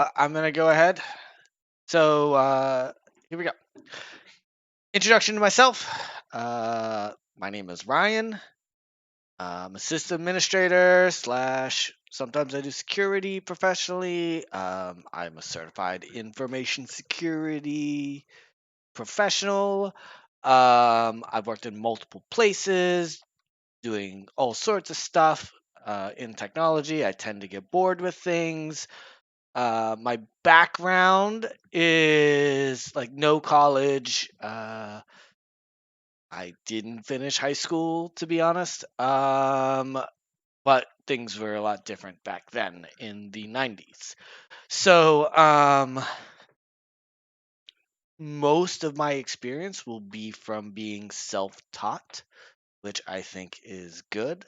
I'm going to go ahead. So here we go. Introduction to myself. My name is Ryan. I'm a system administrator slash sometimes I do security professionally. I'm a certified information security professional. I've worked in multiple places doing all sorts of stuff in technology. I tend to get bored with things. My background is like no college. I didn't finish high school, to be honest. But things were a lot different back then in the 90s. So, most of my experience will be from being self taught, which I think is good.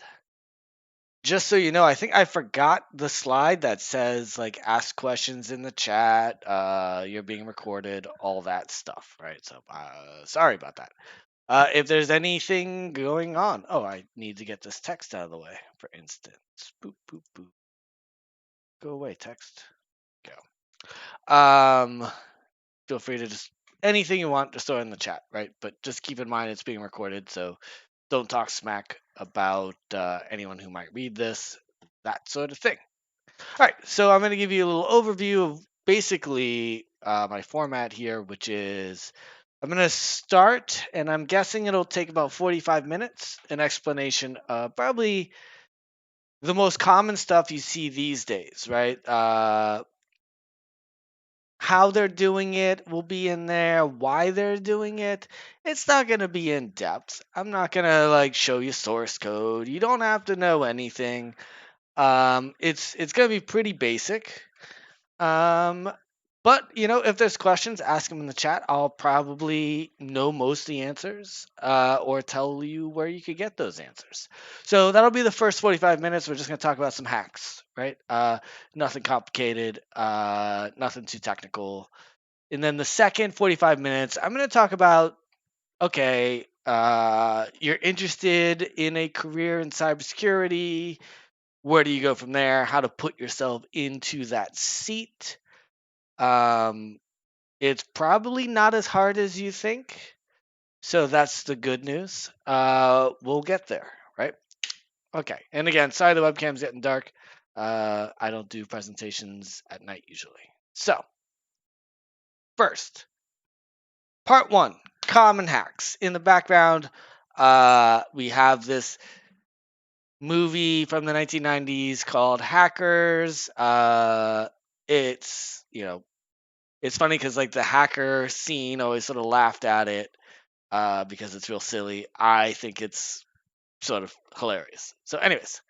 Just so you know, I think I forgot the slide that says like ask questions in the chat, you're being recorded, all that stuff, right? So sorry about that. If there's anything going on, oh, I need to get this text out of the way, for instance. Boop boop boop. Go away, text. Go. Feel free to just anything you want, just throw it in the chat, right? But just keep in mind it's being recorded, so don't talk smack about anyone who might read this, that sort of thing. All right, so I'm going to give you a little overview of basically my format here, which is I'm going to start, and I'm guessing it'll take about 45 minutes, an explanation of probably the most common stuff you see these days, right? How they're doing it will be in there, why they're doing it. It's not going to be in depth. I'm not going to like show you source code. You don't have to know anything. It's going to be pretty basic. But if there's questions, ask them in the chat. I'll probably know most of the answers, or tell you where you could get those answers. So that'll be the first 45 minutes. We're just gonna talk about some hacks, right? Nothing complicated, nothing too technical. And then the second 45 minutes, I'm gonna talk about okay, you're interested in a career in cybersecurity. Where do you go from there? How to put yourself into that seat. Um, it's probably not as hard as you think. So that's the good news. We'll get there, right? Okay. And again, sorry the webcam's getting dark. I don't do presentations at night usually. So, first, part one, common hacks. In the background, we have this movie from the 1990s called Hackers. It's, it's funny because like the hacker scene always sort of laughed at it because it's real silly. I think it's sort of hilarious. So, anyways,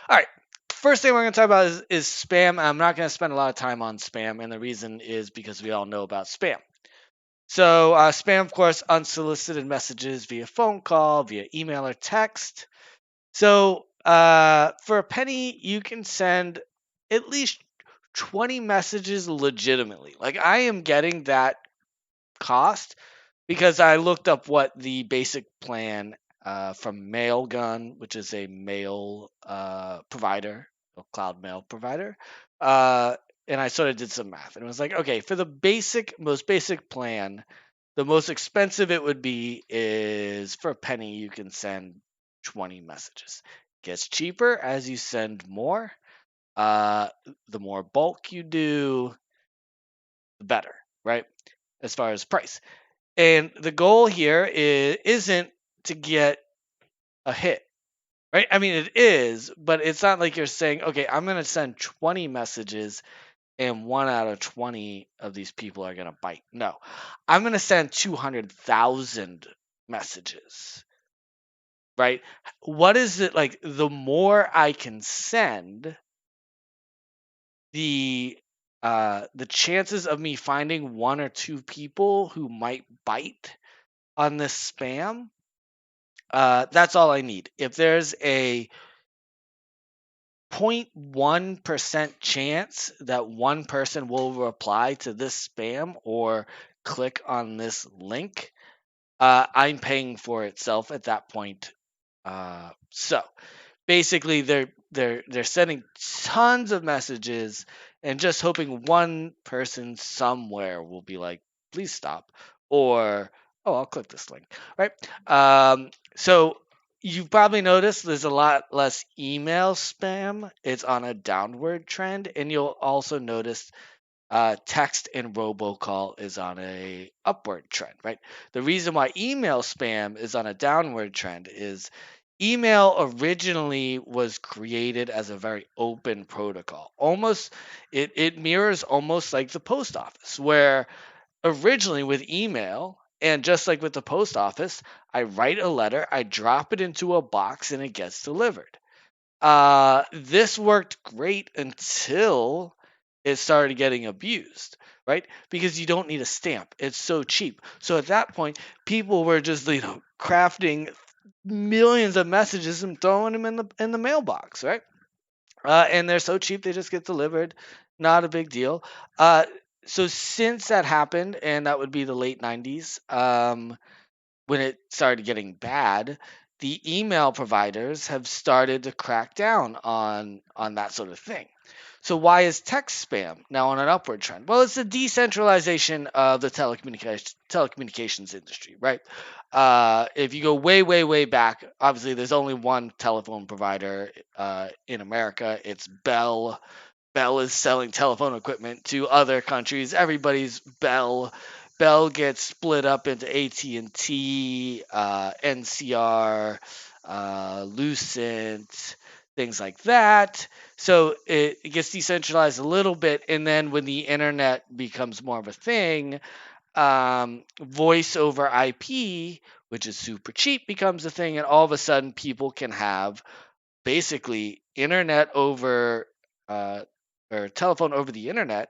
all right. First thing we're going to talk about is spam. I'm not going to spend a lot of time on spam, and the reason is because we all know about spam. So, spam, of course, unsolicited messages via phone call, via email or text. So, for a penny, you can send at least 20 messages legitimately. Like, I am getting that cost because I looked up what the basic plan from Mailgun, which is a mail provider, a cloud mail provider, and I sort of did some math, and it was like, okay, for the most basic plan, the most expensive it would be is for a penny you can send 20 messages. Gets cheaper as you send more. The more bulk you do, the better, right? As far as price. And the goal here isn't to get a hit, right? I mean, it is, but it's not like you're saying, okay, I'm going to send 20 messages and 1 out of 20 of these people are going to bite. No, I'm going to send 200,000 messages, right? What is it like? The more I can send, the chances of me finding 1 or 2 people who might bite on this spam, that's all I need. If there's a 0.1% chance that one person will reply to this spam or click on this link, I'm paying for itself at that point. So basically, they're sending tons of messages, and just hoping one person somewhere will be like, please stop, or oh, I'll click this link, right? So you've probably noticed there's a lot less email spam. It's on a downward trend, and you'll also notice text and robocall is on a upward trend, right? The reason why email spam is on a downward trend is email originally was created as a very open protocol. Almost it mirrors almost like the post office, where originally with email and just like with the post office, I write a letter, I drop it into a box and it gets delivered. This worked great until it started getting abused, right? Because you don't need a stamp. It's so cheap. So at that point, people were just, crafting millions of messages and throwing them in the mailbox, right? And they're so cheap they just get delivered. Not a big deal. Uh, so since that happened, and that would be the late 90s, when it started getting bad, the email providers have started to crack down on that sort of thing. So why is text spam now on an upward trend? Well, it's the decentralization of the telecommunications industry, right? If you go way, way, way back, obviously there's only one telephone provider in America. It's Bell. Bell is selling telephone equipment to other countries. Everybody's Bell. Bell gets split up into AT&T, NCR, Lucent, things like that. So it gets decentralized a little bit, and then when the internet becomes more of a thing, voice over IP, which is super cheap, becomes a thing, and all of a sudden people can have basically internet over uh, or telephone over the internet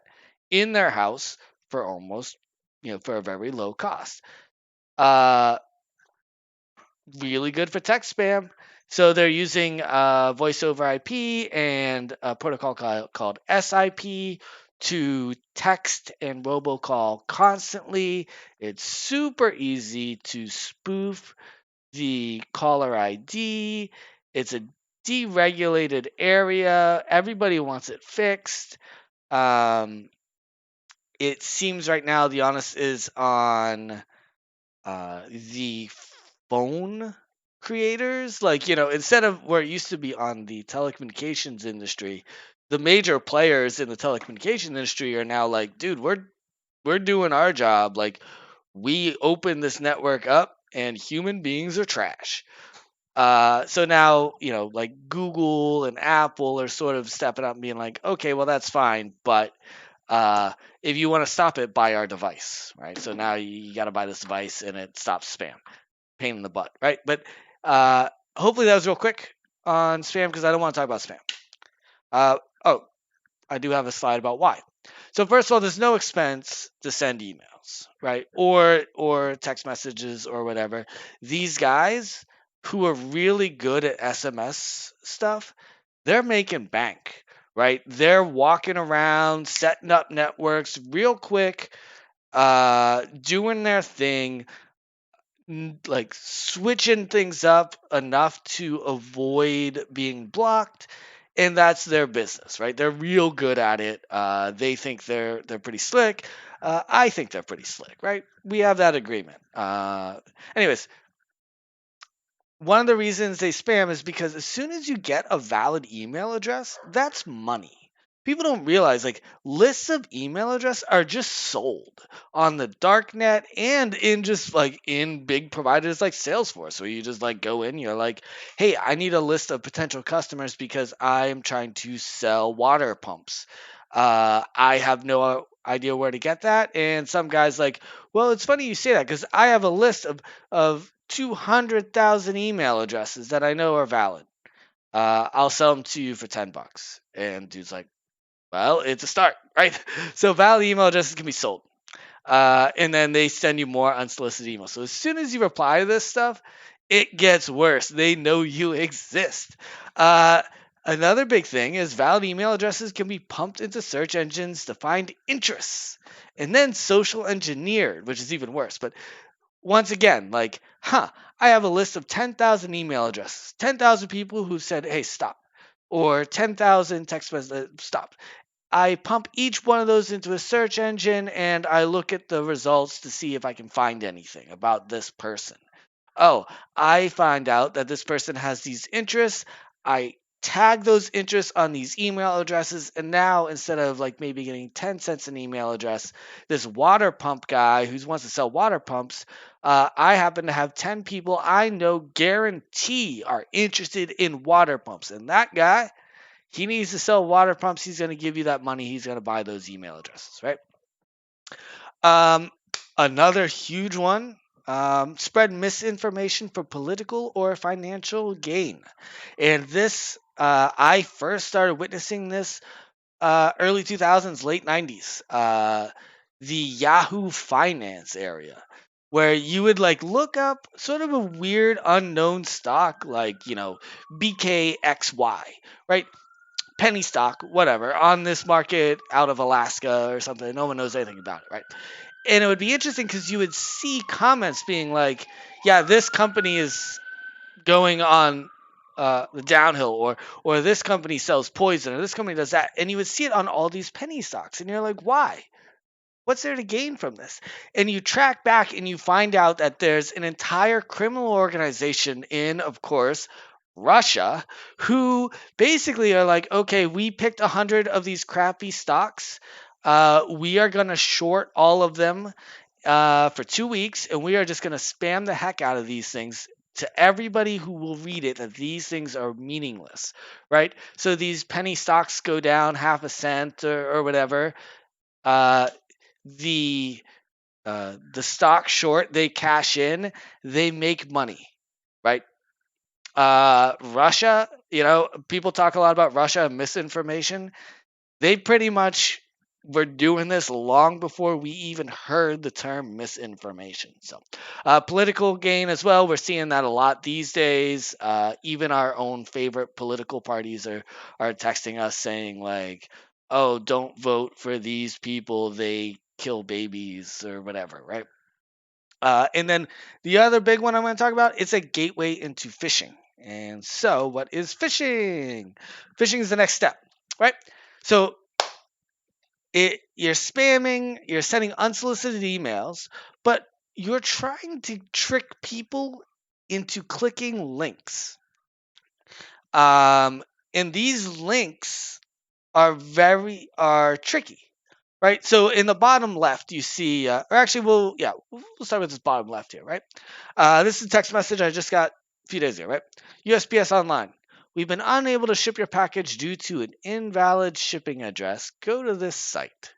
in their house for almost, for a very low cost. Uh, Really good for text spam. So they're using voice over IP and a protocol called SIP to text and robocall constantly. It's super easy to spoof the caller ID. It's a deregulated area. Everybody wants it fixed. Um, it seems right now the onus is on the phone creators. Like, instead of where it used to be on the telecommunications industry, the major players in the telecommunications industry are now like, dude, we're doing our job. Like, we open this network up and human beings are trash. So now, like Google and Apple are sort of stepping up and being like, okay, well, that's fine, but if you want to stop it, buy our device, right? So now you got to buy this device and it stops spam. Pain in the butt, right? But hopefully that was real quick on spam because I don't want to talk about spam. Oh, I do have a slide about why. So first of all, there's no expense to send emails, right? Or text messages or whatever. These guys who are really good at SMS stuff, they're making bank, right? They're walking around, setting up networks real quick, doing their thing, like switching things up enough to avoid being blocked, and that's their business, right? They're real good at it. They think they're pretty slick. I think they're pretty slick, right? We have that agreement. Anyways, one of the reasons they spam is because as soon as you get a valid email address, that's money. People don't realize like lists of email address are just sold on the dark net and in just like in big providers like Salesforce, where you just like go in, you're like, hey, I need a list of potential customers because I'm trying to sell water pumps. I have no idea where to get that. And some guys like, well, it's funny you say that because I have a list of 200,000 email addresses that I know are valid. I'll sell them to you for $10. And dude's like, well, it's a start, right? So valid email addresses can be sold. And then they send you more unsolicited emails. So as soon as you reply to this stuff, it gets worse. They know you exist. Another big thing is valid email addresses can be pumped into search engines to find interests and then social engineered, which is even worse. But once again, like, I have a list of 10,000 email addresses, 10,000 people who said, hey, stop, or 10,000 text messages, stop. I pump each one of those into a search engine and I look at the results to see if I can find anything about this person. Oh, I find out that this person has these interests. I tag those interests on these email addresses. And now instead of like maybe getting 10 cents an email address, this water pump guy who wants to sell water pumps, I happen to have 10 people I know guarantee are interested in water pumps. And that guy, he needs to sell water pumps. He's going to give you that money. He's going to buy those email addresses, right? Another huge one, spread misinformation for political or financial gain. And this, I first started witnessing this early 2000s, late 90s, the Yahoo Finance area, where you would like look up sort of a weird unknown stock like, BKXY, right? Penny stock, whatever, on this market out of Alaska or something. No one knows anything about it, right? And it would be interesting because you would see comments being like, yeah, this company is going on the downhill, or this company sells poison, or this company does that. And you would see it on all these penny stocks. And you're like, why? What's there to gain from this? And you track back and you find out that there's an entire criminal organization in, of course, Russia, who basically are like, okay, we picked 100 of these crappy stocks. We are going to short all of them for 2 weeks, and we are just going to spam the heck out of these things to everybody who will read it that these things are meaningless, right? So these penny stocks go down half a cent or whatever. The stock short, they cash in, they make money, right? Russia, people talk a lot about Russia and misinformation. They pretty much were doing this long before we even heard the term misinformation. So, political gain as well. We're seeing that a lot these days. Even our own favorite political parties are texting us saying like, "Oh, don't vote for these people. They kill babies or whatever." Right. And then the other big one I'm going to talk about is a gateway into phishing. And so, what is phishing? Phishing is the next step, right? So you're spamming, you're sending unsolicited emails, but you're trying to trick people into clicking links. And these links are tricky, right? So in the bottom left, you see, or actually, we'll start with this bottom left here, right? This is a text message I just got a few days ago, right? USPS Online. We've been unable to ship your package due to an invalid shipping address. Go to this site.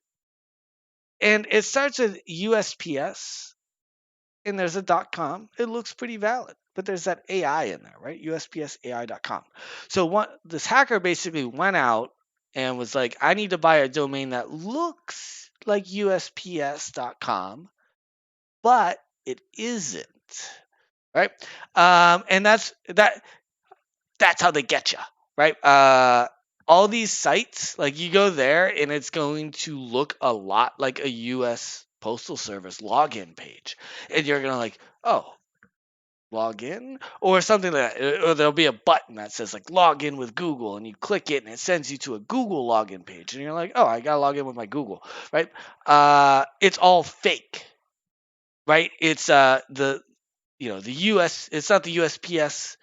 And it starts with USPS, and there's a .com. It looks pretty valid, but there's that AI in there, right? USPSAI.com. So this hacker basically went out and was like, I need to buy a domain that looks like USPS.com, but it isn't, right? And that's how they get you, right? All these sites, like you go there and it's going to look a lot like a U.S. Postal Service login page. And you're going to like, oh, log in or something like that. Or there'll be a button that says like log in with Google and you click it and it sends you to a Google login page. And you're like, oh, I got to log in with my Google, right? It's all fake, right? It's the U.S. It's not the USPS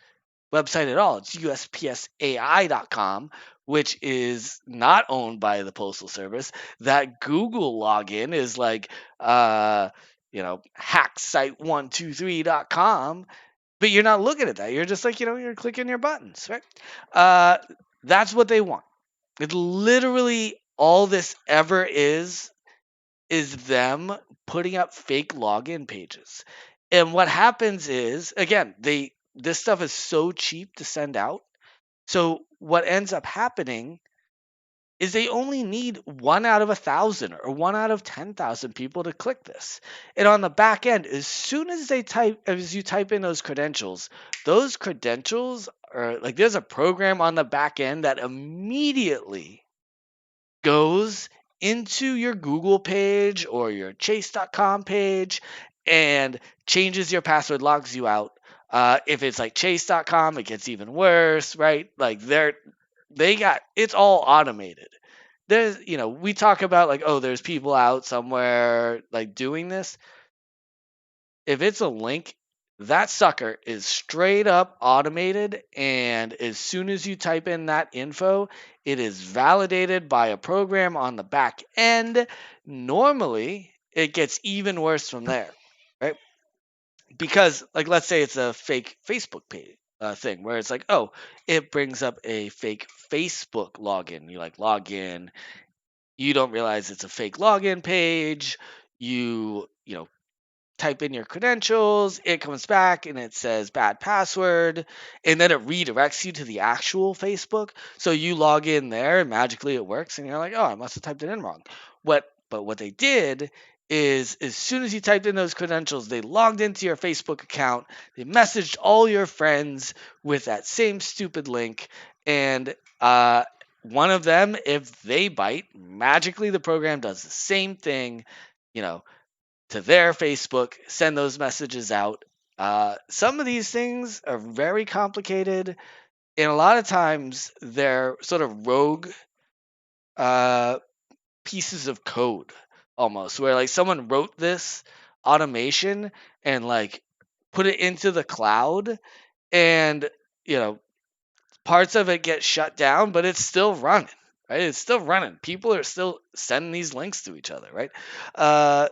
website at all. It's USPSAI.com, which is not owned by the Postal Service. That Google login is like, hacksite123.com, but you're not looking at that. You're just like, you're clicking your buttons, right? That's what they want. It literally all this ever is them putting up fake login pages. And what happens is, again, this stuff is so cheap to send out. So what ends up happening is they only need 1 out of 1,000 or 1 out of 10,000 people to click this. And on the back end, as soon as you type in those credentials are like, there's a program on the back end that immediately goes into your Google page or your chase.com page and changes your password, logs you out. If it's like chase.com, it gets even worse, right? Like it's all automated. there's, we talk about like, oh, there's people out somewhere like doing this. If it's a link, that sucker is straight up automated, and as soon as you type in that info, it is validated by a program on the back end. Normally, it gets even worse from there, right? Because, like, let's say it's a fake Facebook page. Thing where it's like, oh, it brings up a fake Facebook login. You like log in, you don't realize it's a fake login page. You type in your credentials, it comes back and it says bad password, and then it redirects you to the actual Facebook. So you log in there and magically it works, and you're like, oh, I must have typed it in wrong. But what they did is, as soon as you typed in those credentials, they logged into your Facebook account, they messaged all your friends with that same stupid link, and one of them, if they bite, magically the program does the same thing, you know, to their Facebook, send those messages out. Some of these things are very complicated, and a lot of times they're sort of rogue uh, pieces of code almost, where like someone wrote this automation and like put it into the cloud, and you know parts of it get shut down, but it's still running, right? It's still running. People are still sending these links to each other, right?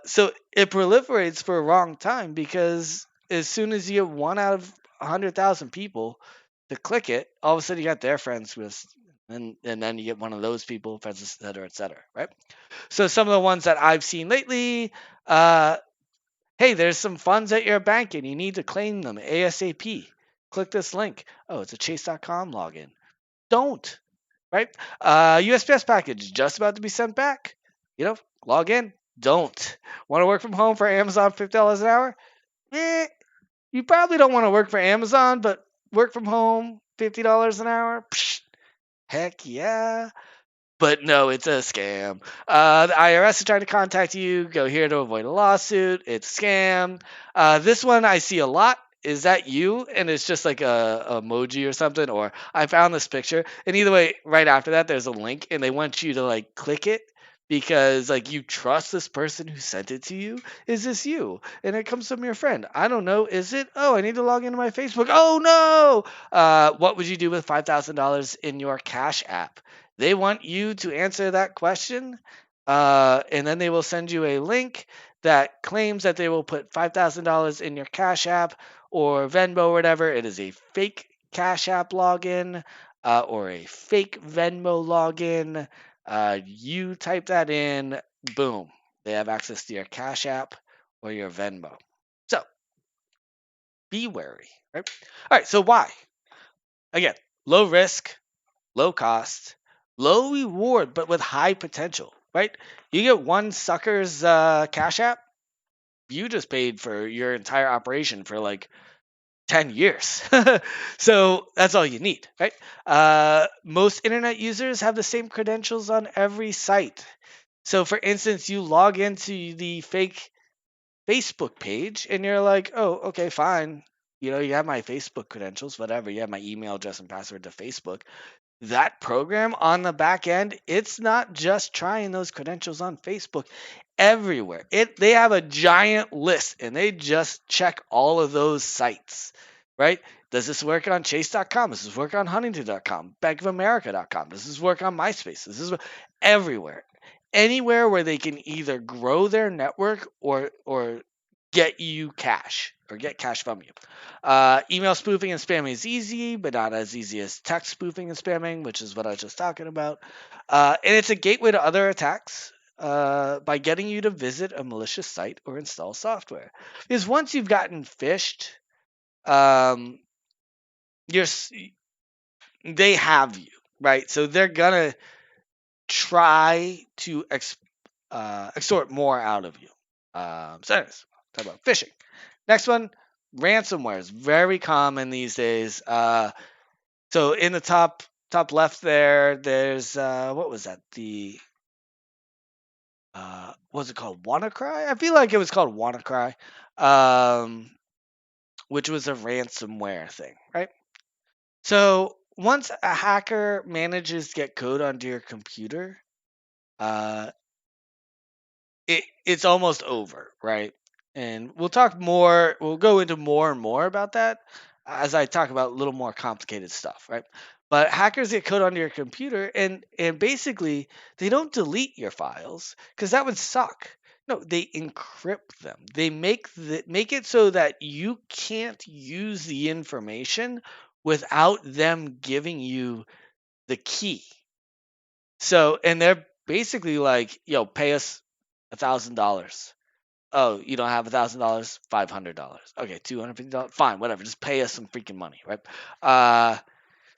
So it proliferates for a wrong time, because as soon as you get one out of 100,000 people to click it, all of a sudden you got their friends with, and then you get one of those people, friends, et cetera, right? So some of the ones that I've seen lately, uh, hey, there's some funds at your bank and you need to claim them ASAP. Click this link. Oh, it's a chase.com login. Don't, right? USPS package just about to be sent back. Log in. Don't. Want to work from home for Amazon $50 an hour? Eh, you probably don't want to work for Amazon, but work from home $50 an hour? Psh, heck yeah. But no, it's a scam. The IRS is trying to contact you. Go here to avoid a lawsuit. It's a scam. This one I see a lot. Is that you? And it's just like a emoji or something. Or I found this picture. And either way, right after that, there's a link, and they want you to like click it because like you trust this person who sent it to you. Is this you? And it comes from your friend. I don't know. Is it? Oh, I need to log into my Facebook. Oh no! What would you do with $5,000 in your Cash app? They want you to answer that question, and then they will send you a link that claims that they will put $5,000 in your Cash App or Venmo or whatever. It is a fake Cash App login or a fake Venmo login. You type that in, boom, they have access to your Cash App or your Venmo. So be wary, right? All right, so why? Again, low risk, low cost, low reward, but with high potential, right? You get one sucker's Cash App, you just paid for your entire operation for like 10 years. So that's all you need, right? Most internet users have the same credentials on every site. So, for instance, you log into the fake Facebook page and you're like, oh, okay, fine. You have my Facebook credentials, whatever. You have my email address and password to Facebook. That program on the back end, it's not just trying those credentials on Facebook. Everywhere, they have a giant list, and they just check all of those sites, right? Does this work on chase.com? Does this work on huntington.com, bankofamerica.com? Does this work on MySpace? Everywhere, anywhere where they can either grow their network or get you cash or get cash from you. Email spoofing and spamming is easy, but not as easy as text spoofing and spamming, which is what I was just talking about. And it's a gateway to other attacks by getting you to visit a malicious site or install software. Because once you've gotten phished, um, you're they have you, right? So they're gonna try to extort more out of you. So anyways, talk about phishing. Next one, ransomware is very common these days. So in the top left there's what was that? What was it called? WannaCry? I feel like it was called WannaCry, um, which was a ransomware thing, right? So once a hacker manages to get code onto your computer, uh, it's almost over, right? And we'll talk more. We'll go into more and more about that as I talk about a little more complicated stuff, right? But hackers get code onto your computer, and basically they don't delete your files because that would suck. No, they encrypt them. They make it so that you can't use the information without them giving you the key. So, and they're basically like, yo, pay us $1,000. Oh, you don't have $1,000? $500. Okay, $250. Fine, whatever. Just pay us some freaking money, right?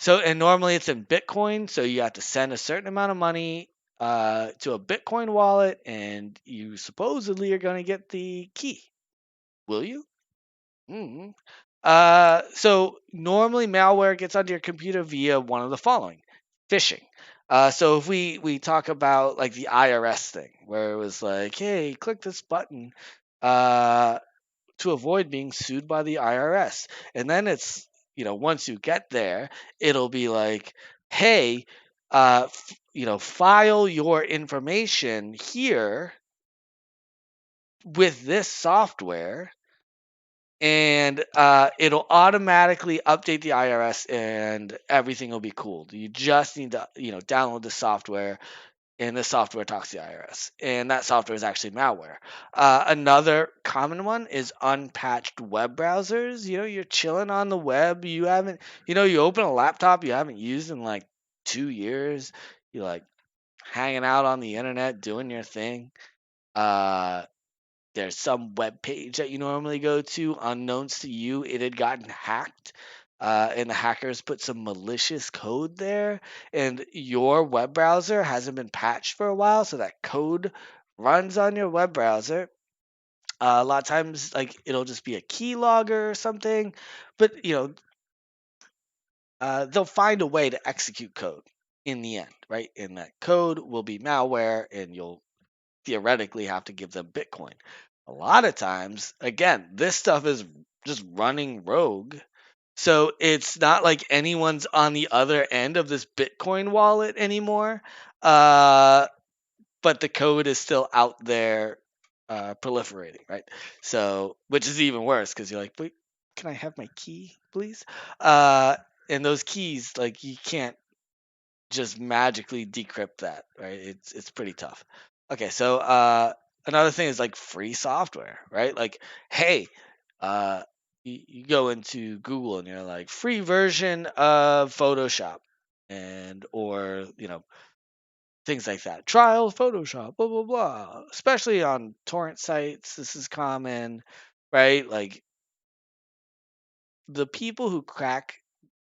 And normally it's in Bitcoin, so you have to send a certain amount of money to a Bitcoin wallet, and you supposedly are going to get the key. Will you? Mm-hmm. So normally malware gets onto your computer via one of the following: phishing. So if we talk about like the IRS thing, where it was like, hey, click this button uh, to avoid being sued by the IRS, and then it's once you get there, it'll be like, hey, file your information here with this software and it'll automatically update the IRS and everything will be cool. You just need to, download the software and the software talks to the IRS. And that software is actually malware. Another common one is unpatched web browsers. You're chilling on the web. You haven't, you open a laptop you haven't used in like 2 years. You're like hanging out on the internet doing your thing. There's some web page that you normally go to, unknowns to you, it had gotten hacked. And the hackers put some malicious code there, and your web browser hasn't been patched for a while, so that code runs on your web browser. A lot of times, like it'll just be a keylogger or something, but they'll find a way to execute code in the end, right? And that code will be malware, and you'll theoretically have to give them Bitcoin. A lot of times, again, this stuff is just running rogue. So it's not like anyone's on the other end of this Bitcoin wallet anymore. But the code is still out there proliferating, right? So, which is even worse because you're like, wait, can I have my key, please? And those keys, like, you can't just magically decrypt that, right? It's pretty tough. Okay, so another thing is like free software, right? Like, hey, you go into Google and you're like free version of Photoshop, and or things like that. Trial Photoshop, blah blah blah. Especially on torrent sites, this is common, right? Like the people who crack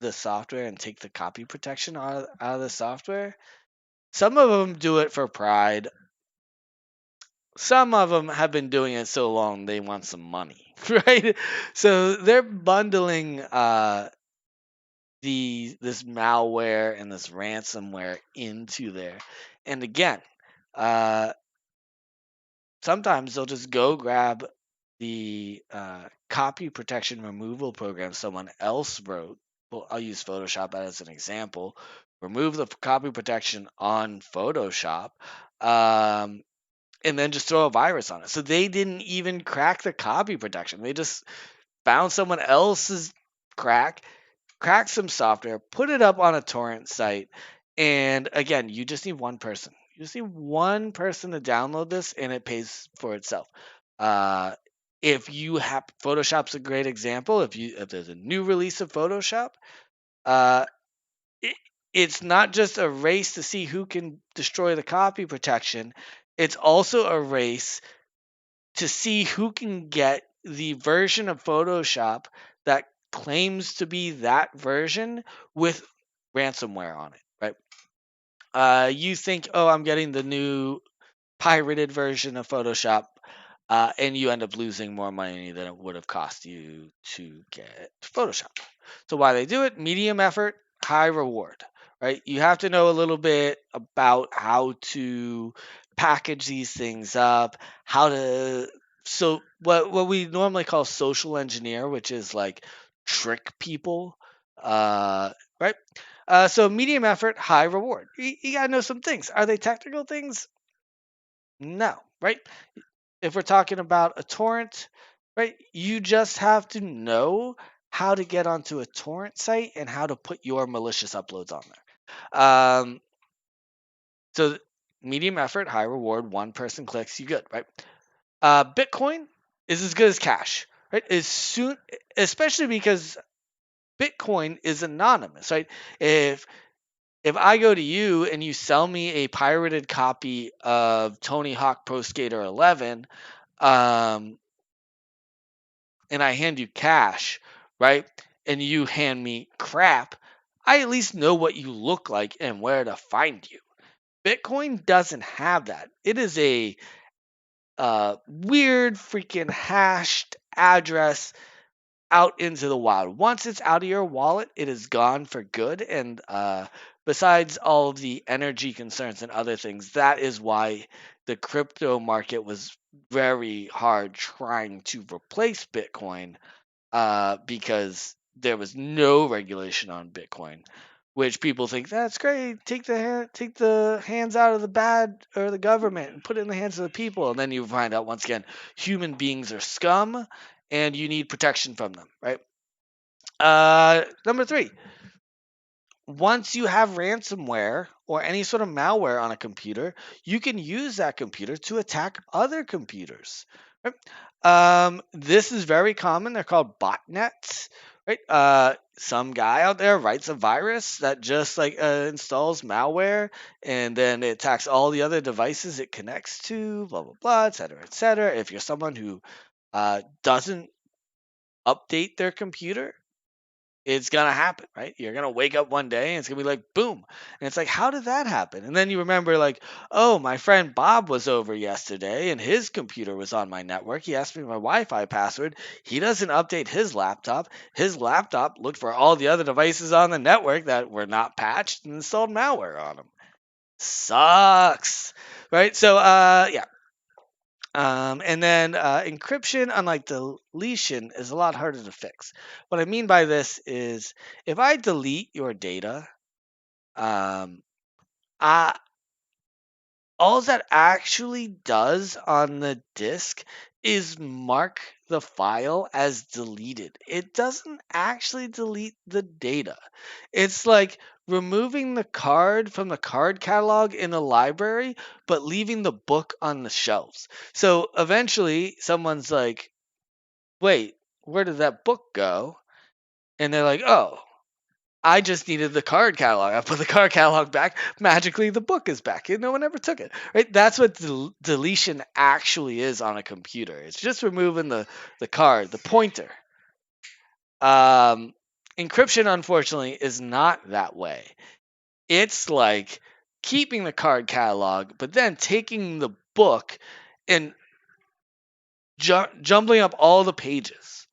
the software and take the copy protection out of the software, some of them do it for pride. Some of them have been doing it so long they want some money, right? So they're bundling this malware and this ransomware into there. And again, uh, sometimes they'll just go grab the copy protection removal program someone else wrote. Well, I'll use Photoshop as an example. Remove the copy protection on Photoshop, and then just throw a virus on it. So they didn't even crack the copy protection. They just found someone else's crack, cracked some software, put it up on a torrent site, and again, you just need one person. You just need one person to download this, and it pays for itself. Uh, if you have Photoshop's a great example. If there's a new release of Photoshop, uh, it, it's not just a race to see who can destroy the copy protection. It's also a race to see who can get the version of Photoshop that claims to be that version with ransomware on it, right? You think, oh, I'm getting the new pirated version of Photoshop, and you end up losing more money than it would have cost you to get Photoshop. So why they do it? Medium effort, high reward, right? You have to know a little bit about how to package these things up, how to what we normally call social engineer, which is like trick people, right? So medium effort, high reward. You gotta know some things. Are they technical things? No, right? If we're talking about a torrent, right, you just have to know how to get onto a torrent site and how to put your malicious uploads on there. So medium effort, high reward, one person clicks, you good, right? Bitcoin is as good as cash, right? As soon, especially because Bitcoin is anonymous, right? If I go to you and you sell me a pirated copy of Tony Hawk Pro Skater 11, um, and I hand you cash, right? And you hand me crap, I at least know what you look like and where to find you. Bitcoin doesn't have that. It is a weird freaking hashed address out into the wild. Once it's out of your wallet, it is gone for good. And besides all of the energy concerns and other things, that is why the crypto market was very hard trying to replace Bitcoin, because there was no regulation on Bitcoin, which people think that's great. Take the hands out of the bad or the government and put it in the hands of the people, and then you find out once again, human beings are scum, and you need protection from them. Right. Number three, once you have ransomware or any sort of malware on a computer, you can use that computer to attack other computers. Right? This is very common. They're called botnets. Right? Some guy out there writes a virus that just like installs malware, and then it attacks all the other devices it connects to. Blah blah blah, et cetera, et cetera. If you're someone who doesn't update their computer, it's gonna happen, right? You're gonna wake up one day and it's gonna be like boom. And it's like, how did that happen? And then you remember, like, oh, my friend Bob was over yesterday and his computer was on my network. He asked me my Wi-Fi password. He doesn't update his laptop. His laptop looked for all the other devices on the network that were not patched and installed malware on them. Sucks. Right? So yeah. And then encryption, unlike deletion, is a lot harder to fix. What I mean by this is if I delete your data, um, I, all that actually does on the disk is mark the file as deleted. It doesn't actually delete the data. It's like removing the card from the card catalog in the library, but leaving the book on the shelves. So eventually, someone's like, wait, where did that book go? And they're like, oh, I just needed the card catalog. I put the card catalog back. Magically, the book is back. And no one ever took it. Right? That's what deletion actually is on a computer. It's just removing the card, the pointer. Encryption, unfortunately, is not that way. It's like keeping the card catalog, but then taking the book and jumbling up all the pages.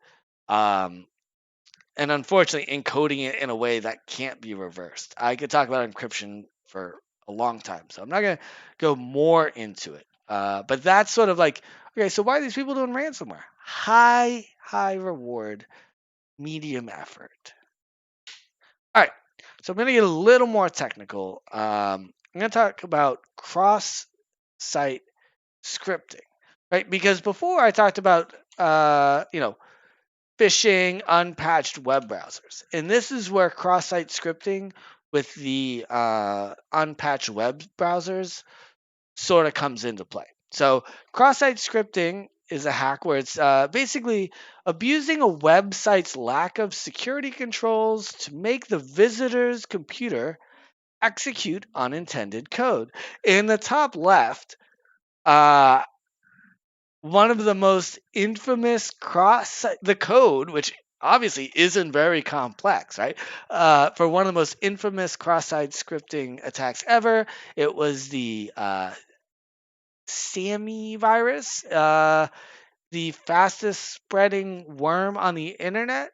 And unfortunately encoding it in a way that can't be reversed. I could talk about encryption for a long time, so I'm not going to go more into it. But that's sort of like, okay, so why are these people doing ransomware? High reward, medium effort. All right, so I'm going to get a little more technical. I'm going to talk about cross-site scripting, right? Because before I talked about, phishing unpatched web browsers. And this is where cross-site scripting with the unpatched web browsers sort of comes into play. So cross-site scripting is a hack where it's basically abusing a website's lack of security controls to make the visitor's computer execute unintended code. In the top left, one of the most infamous the code, which obviously isn't very complex, right? For one of the most infamous cross-site scripting attacks ever, it was the SAMI virus, the fastest spreading worm on the internet,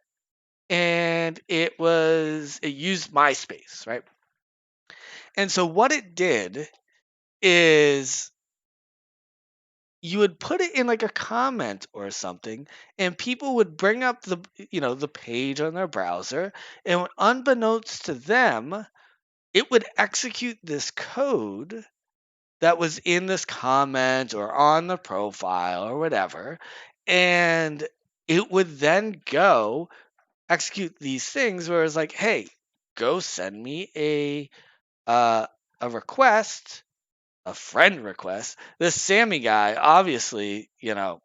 and it used MySpace, right? And so what it did is you would put it in like a comment or something, and people would bring up the page on their browser, and unbeknownst to them, it would execute this code that was in this comment or on the profile or whatever, and it would then go execute these things where it's like, hey, go send me a request, a friend request. This Sammy guy obviously, got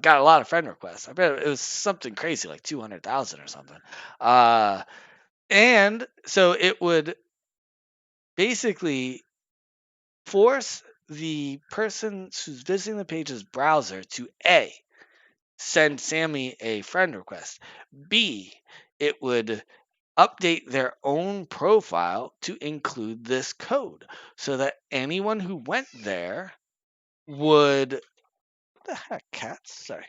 a lot of friend requests. I bet it was something crazy like 200,000 or something. And so it would basically force the person who's visiting the page's browser to A, send Sammy a friend request, B, it would update their own profile to include this code so that anyone who went there would. What the heck, cats? Sorry.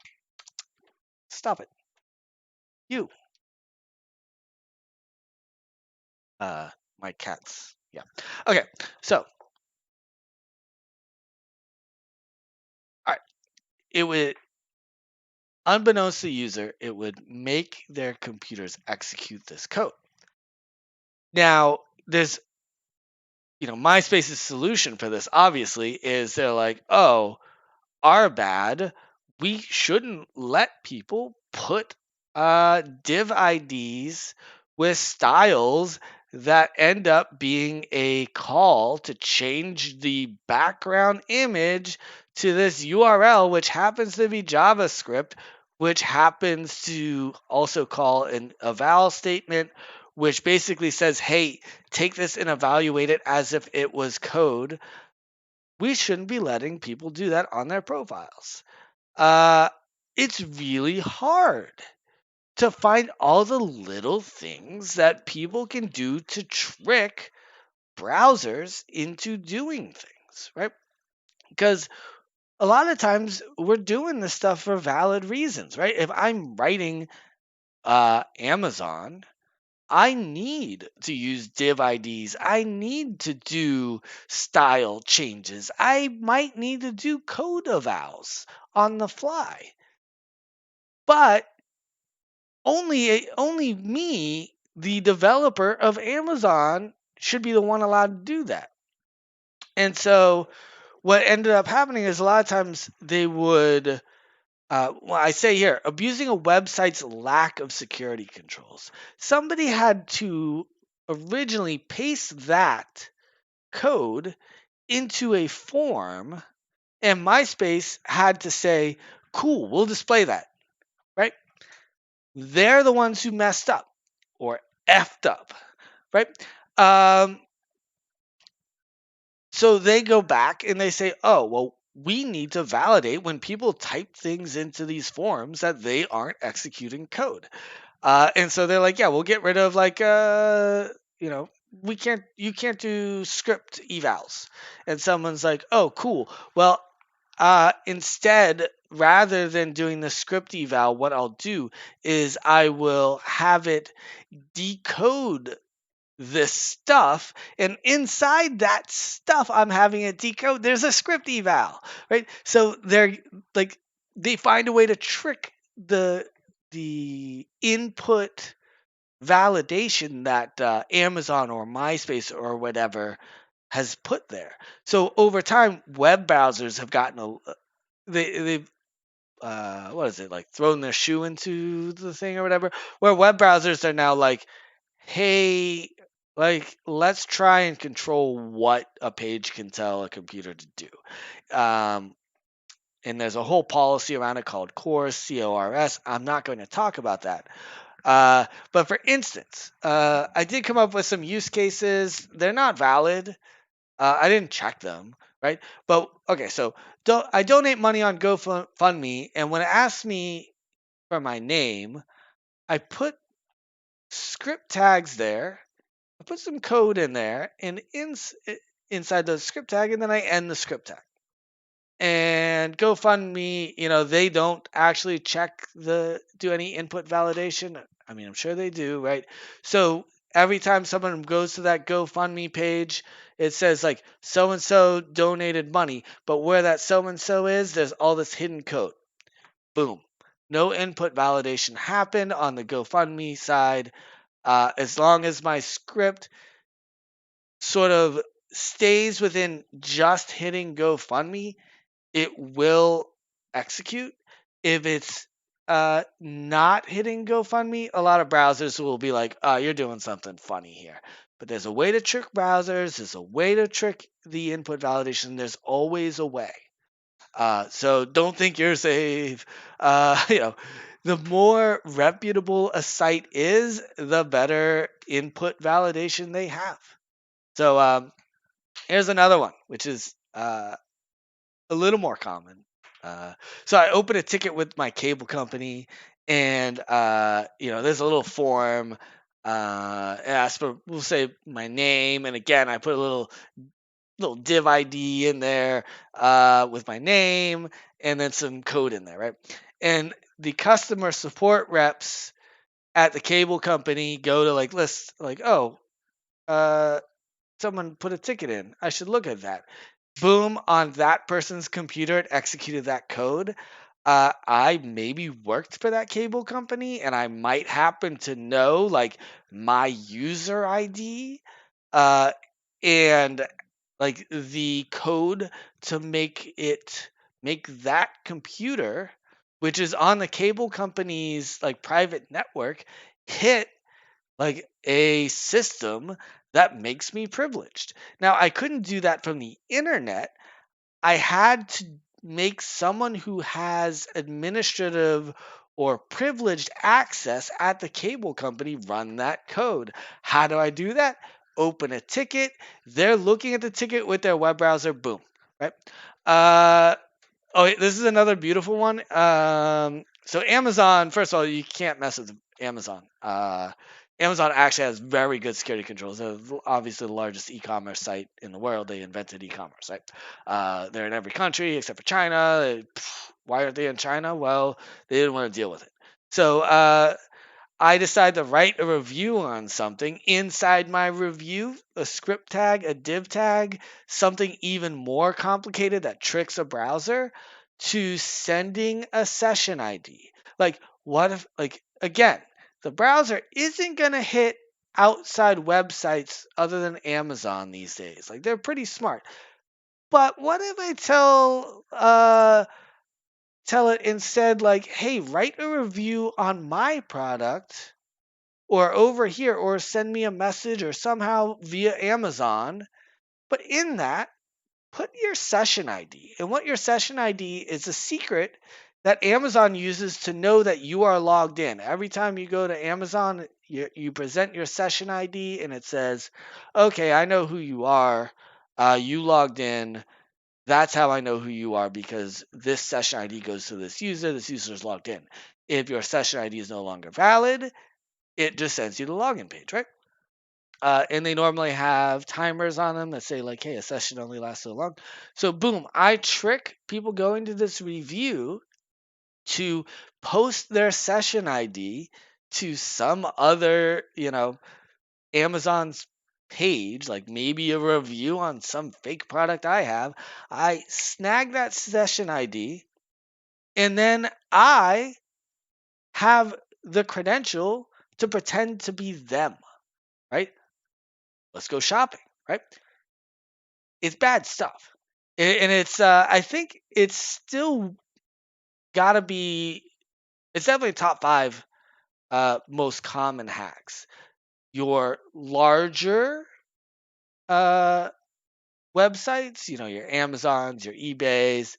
Stop it. You. My cats. Yeah. Okay. So, all right. It would, unbeknownst to the user, it would make their computers execute this code. Now, there's, MySpace's solution for this obviously is they're like, oh, our bad. We shouldn't let people put div IDs with styles that end up being a call to change the background image to this URL, which happens to be JavaScript, which happens to also call an eval statement, which basically says, hey, take this and evaluate it as if it was code. We shouldn't be letting people do that on their profiles. It's really hard to find all the little things that people can do to trick browsers into doing things, right? Because a lot of times we're doing this stuff for valid reasons, right? If I'm writing Amazon, I need to use div IDs. I need to do style changes. I might need to do code evals on the fly. But only me, the developer of Amazon, should be the one allowed to do that. And so what ended up happening is a lot of times they would I say here, abusing a website's lack of security controls. Somebody had to originally paste that code into a form, and MySpace had to say, cool, we'll display that, right? They're the ones who messed up or effed up, right? So they go back and they say, oh, well, we need to validate when people type things into these forms that they aren't executing code. And so they're like, yeah, we'll get rid of you can't do script evals. And someone's like, oh, cool. Well, instead, rather than doing the script eval, what I'll do is I will have it decode this stuff, and inside that stuff I'm having it decode, there's a script eval, right? So they're like, they find a way to trick the input validation that Amazon or MySpace or whatever has put there. So over time, web browsers have gotten they've what is it, like, thrown their shoe into the thing or whatever, where web browsers are now like, hey, like, let's try and control what a page can tell a computer to do. And there's a whole policy around it called CORS, CORS. I'm not going to talk about that. But for instance, I did come up with some use cases. They're not valid. I didn't check them, right? But okay, so I donate money on GoFundMe, and when it asks me for my name, I put script tags there. I put some code in there, and inside the script tag, and then I end the script tag. And GoFundMe, they don't actually do any input validation. I mean, I'm sure they do, right? So every time someone goes to that GoFundMe page, it says like so and so donated money, but where that so and so is, there's all this hidden code. Boom. No input validation happened on the GoFundMe side. As long as my script sort of stays within just hitting GoFundMe, it will execute. If it's not hitting GoFundMe, a lot of browsers will be like, "Oh, you're doing something funny here." But there's a way to trick browsers. There's a way to trick the input validation. There's always a way. So don't think you're safe. The more reputable a site is, the better input validation they have. So here's another one, which is a little more common. So I open a ticket with my cable company, and there's a little form. It asks for, we'll say, my name, and again, I put a little div ID in there with my name, and then some code in there, right? And the customer support reps at the cable company go to like list like, oh, someone put a ticket in. I should look at that. Boom, on that person's computer, it executed that code. I maybe worked for that cable company, and I might happen to know like my user ID and like the code to make that computer, which is on the cable company's like private network, hit like a system that makes me privileged. Now, I couldn't do that from the internet. I had to make someone who has administrative or privileged access at the cable company run that code. How do I do that? Open a ticket. They're looking at the ticket with their web browser. Boom. Right. Uh, this is another beautiful one. So Amazon, first of all, you can't mess with Amazon. Amazon actually has very good security controls. They're obviously the largest e-commerce site in the world. They invented e-commerce, right? They're in every country except for China. Why aren't they in China? Well, they didn't want to deal with it. So I decide to write a review on something. Inside my review, a script tag, a div tag, something even more complicated that tricks a browser to sending a session ID. Like, what if, like, again, the browser isn't going to hit outside websites other than Amazon these days. Like, they're pretty smart. But what if I tell it instead, like, hey, write a review on my product or over here, or send me a message or somehow via Amazon. But in that, put your session ID. And what your session ID is a secret that Amazon uses to know that you are logged in. Every time you go to Amazon, you present your session ID and it says, okay, I know who you are. You logged in. That's how I know who you are because this session ID goes to this user. This user is logged in. If your session ID is no longer valid, it just sends you the login page, right? And they normally have timers on them that say like, hey, a session only lasts so long. So boom, I trick people going to this review to post their session ID to some other, Amazon's page, like maybe a review on some fake product I have. I snag that session ID and then I have the credential to pretend to be them, right? Let's go shopping, right? It's bad stuff. And it's, I think it's still gotta be, it's definitely top five most common hacks. Your larger uh, websites, your Amazons, your eBays,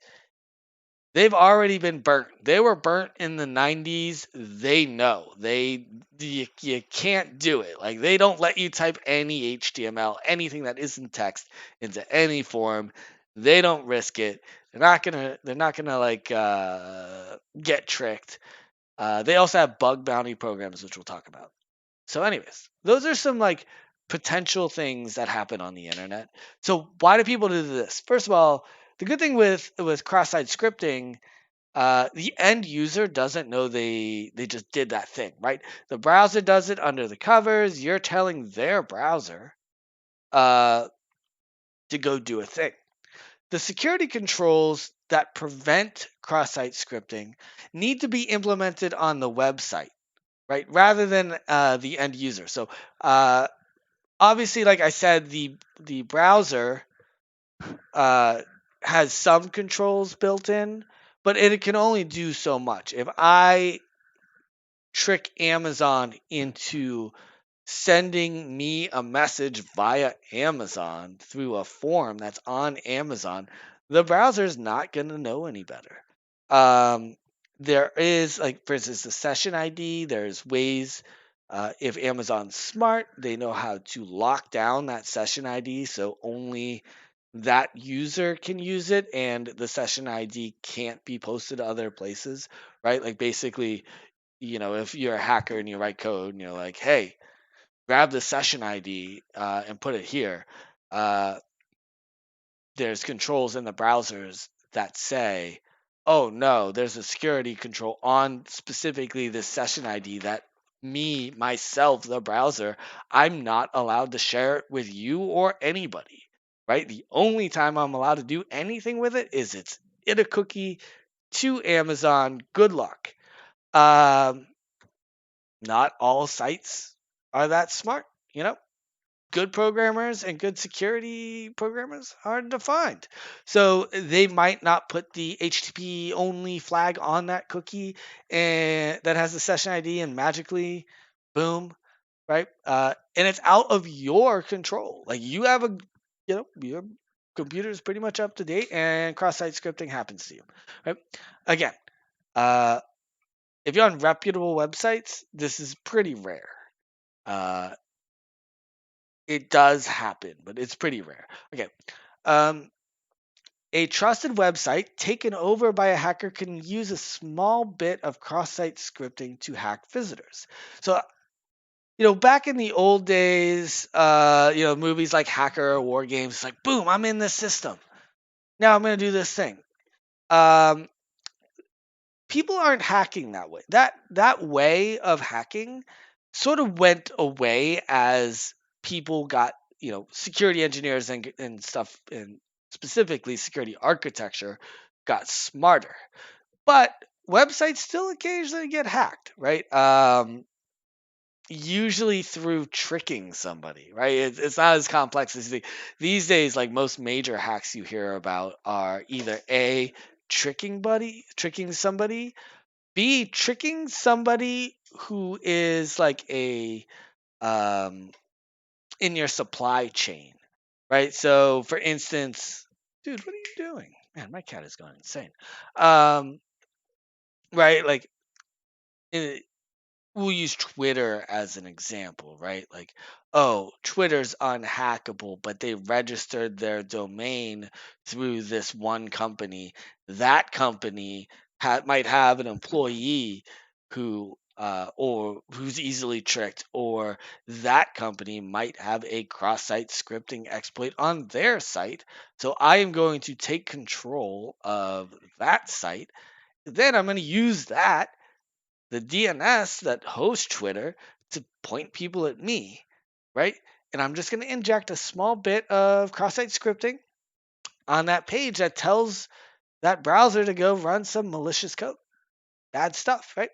they've already been burnt. They were burnt in the 90s. They know. You can't do it. Like they don't let you type any HTML, anything that isn't text into any form. They don't risk it. They're not gonna like get tricked. They also have bug bounty programs, which we'll talk about. So, anyways, those are some like potential things that happen on the internet. So, why do people do this? First of all, the good thing with cross-site scripting, the end user doesn't know they just did that thing, right? The browser does it under the covers. You're telling their browser uh, to go do a thing. The security controls that prevent cross-site scripting need to be implemented on the website, right? Rather than the end user. So obviously, like I said, the browser has some controls built in, but it can only do so much. If I trick Amazon into sending me a message via Amazon through a form that's on Amazon, the browser's not going to know any better. Um, there is, like, for instance, the session ID. There's ways, if Amazon's smart, they know how to lock down that session ID so only that user can use it and the session ID can't be posted to other places, right? Like, basically, if you're a hacker and you write code and you're like, hey, grab the session ID and put it here. Uh, there's controls in the browsers that say, oh no, there's a security control on specifically this session ID that myself, the browser, I'm not allowed to share it with you or anybody, right? The only time I'm allowed to do anything with it is it's in a cookie to Amazon. Good luck. Um, Not all sites are that smart, you know? Good programmers and good security programmers are defined. So they might not put the HTTP only flag on that cookie and that has the session ID and magically, boom, right? And it's out of your control. Like you have your computer is pretty much up to date and cross-site scripting happens to you, right? Again, uh, if you're on reputable websites, this is pretty rare. Uh, it does happen, but it's pretty rare. Okay. Um, a trusted website taken over by a hacker can use a small bit of cross-site scripting to hack visitors. So, back in the old days, movies like Hacker or War Games, it's like, boom, I'm in this system. Now I'm going to do this thing. Um, People aren't hacking that way. That way of hacking sort of went away as people got, security engineers and stuff, and specifically security architecture got smarter. But websites still occasionally get hacked, right? Usually through tricking somebody, right? It's not as complex as these days. Like most major hacks you hear about are either A, tricking somebody, B, tricking somebody who is like a in your supply chain, right? So for instance, dude, what are you doing? Man, my cat is going insane. Um, right, like in, we'll use Twitter as an example, right? Like, oh, Twitter's unhackable, but they registered their domain through this one company. That company might have an employee or who's easily tricked, or that company might have a cross-site scripting exploit on their site. So I am going to take control of that site. Then I'm going to use the DNS that hosts Twitter to point people at me, right? And I'm just going to inject a small bit of cross-site scripting on that page that tells that browser to go run some malicious code. Bad stuff, right?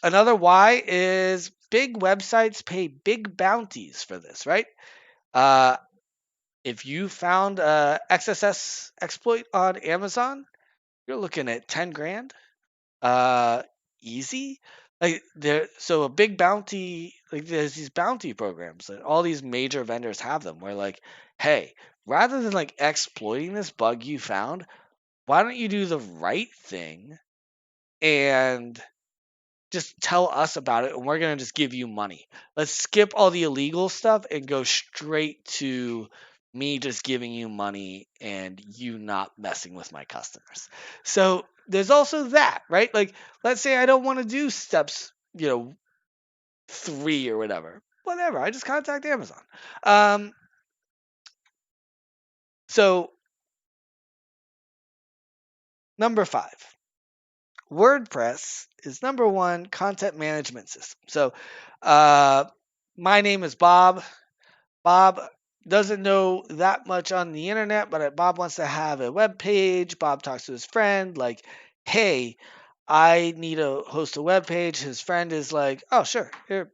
Another why is big websites pay big bounties for this, right? Uh, if you found a XSS exploit on Amazon, you're looking at 10 grand. Uh, Easy. Like so a big bounty, like there's these bounty programs that all these major vendors have them where like, hey, rather than like exploiting this bug you found, why don't you do the right thing and just tell us about it and we're going to just give you money. Let's skip all the illegal stuff and go straight to me just giving you money and you not messing with my customers. So there's also that, right? Like, let's say I don't want to do steps, 3 or whatever. Whatever. I just contact Amazon. So number 5. WordPress is number 1 content management system. So, my name is Bob. Bob doesn't know that much on the internet, but Bob wants to have a web page. Bob talks to his friend, like, hey, I need to host a web page. His friend is like, oh, sure, here,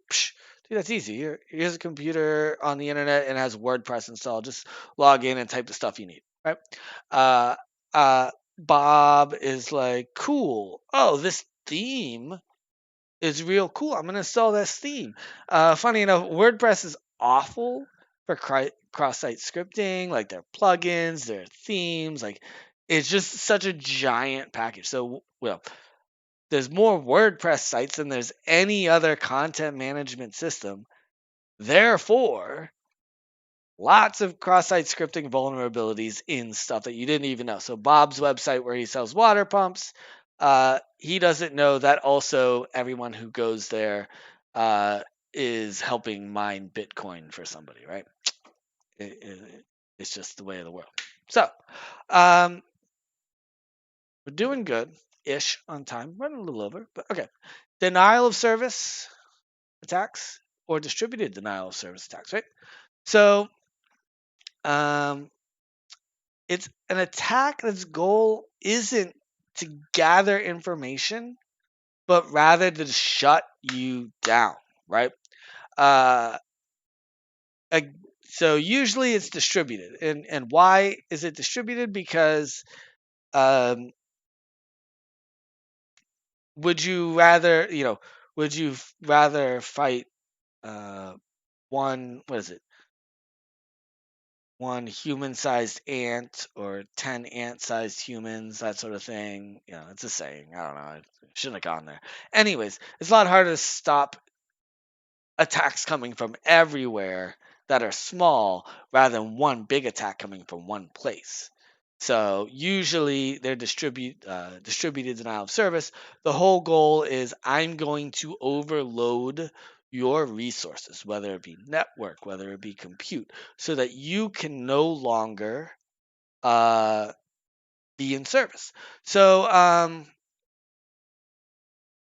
Dude, that's easy. Here's a computer on the internet and has WordPress installed. Just log in and type the stuff you need, right? Uh, Bob is like, cool. Oh, this theme is real cool. I'm gonna install this theme. Funny enough, WordPress is awful for cross-site scripting, like their plugins, their themes. Like, it's just such a giant package. So, well, there's more WordPress sites than there's any other content management system. Therefore, lots of cross-site scripting vulnerabilities in stuff that you didn't even know. So Bob's website where he sells water pumps, he doesn't know that also everyone who goes there is helping mine Bitcoin for somebody, right? It's just the way of the world. So we're doing good-ish on time, running a little over, but okay. Denial of service attacks or distributed denial of service attacks, right? So um, it's an attack that's goal isn't to gather information, but rather to shut you down, right? Uh, ag- so usually it's distributed, and why is it distributed? Because um, would you rather, would you rather fight uh, one, what is it? One human-sized ant or 10 ant-sized humans, that sort of thing. It's a saying. I don't know. I shouldn't have gone there. Anyways, it's a lot harder to stop attacks coming from everywhere that are small rather than one big attack coming from one place. So usually they're distributed denial of service. The whole goal is I'm going to overload your resources, whether it be network, whether it be compute, so that you can no longer uh, be in service. So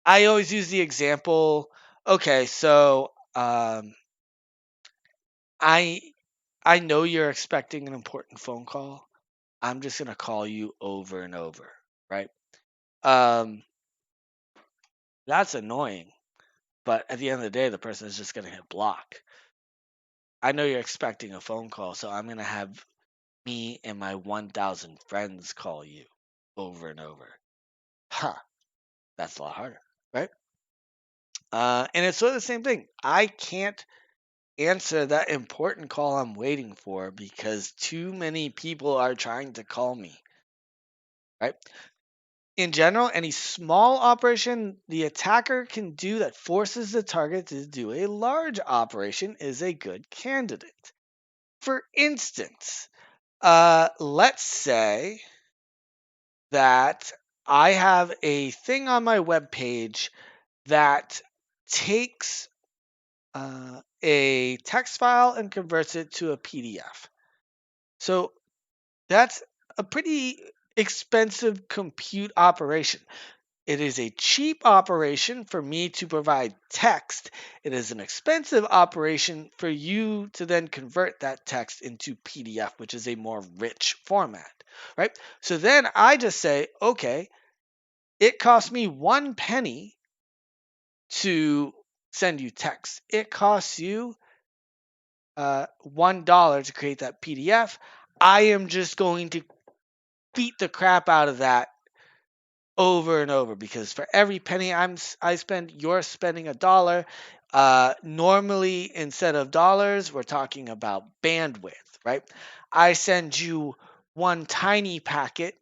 I always use the example. Okay, so I I know you're expecting an important phone call. I'm just gonna call you over and over, right? Um, that's annoying, but at the end of the day, the person is just gonna hit block. I know you're expecting a phone call, so I'm gonna have me and my 1,000 friends call you over and over. Huh, that's a lot harder, right? And it's sort of the same thing. I can't answer that important call I'm waiting for because too many people are trying to call me, right? In general, any small operation the attacker can do that forces the target to do a large operation is a good candidate. For instance, let's say that I have a thing on my web page that takes a text file and converts it to a PDF. So that's a pretty expensive compute operation. It is a cheap operation for me to provide text. It is an expensive operation for you to then convert that text into PDF, which is a more rich format, right? So then I just say, okay, it costs me 1 penny to send you text. It costs you $1 to create that PDF. I am just going to beat the crap out of that over and over because for every penny I spend, you're spending $1. Normally, instead of dollars, we're talking about bandwidth, right? I send you one tiny packet,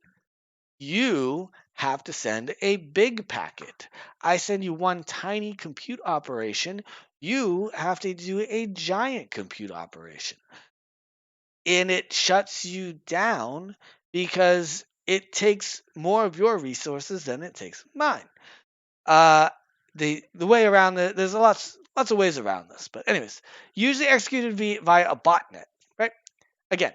you have to send a big packet. I send you one tiny compute operation, you have to do a giant compute operation. And it shuts you down because it takes more of your resources than it takes mine. Uh, the way around there's lots of ways around this, but anyways, usually executed via a botnet, right? Again,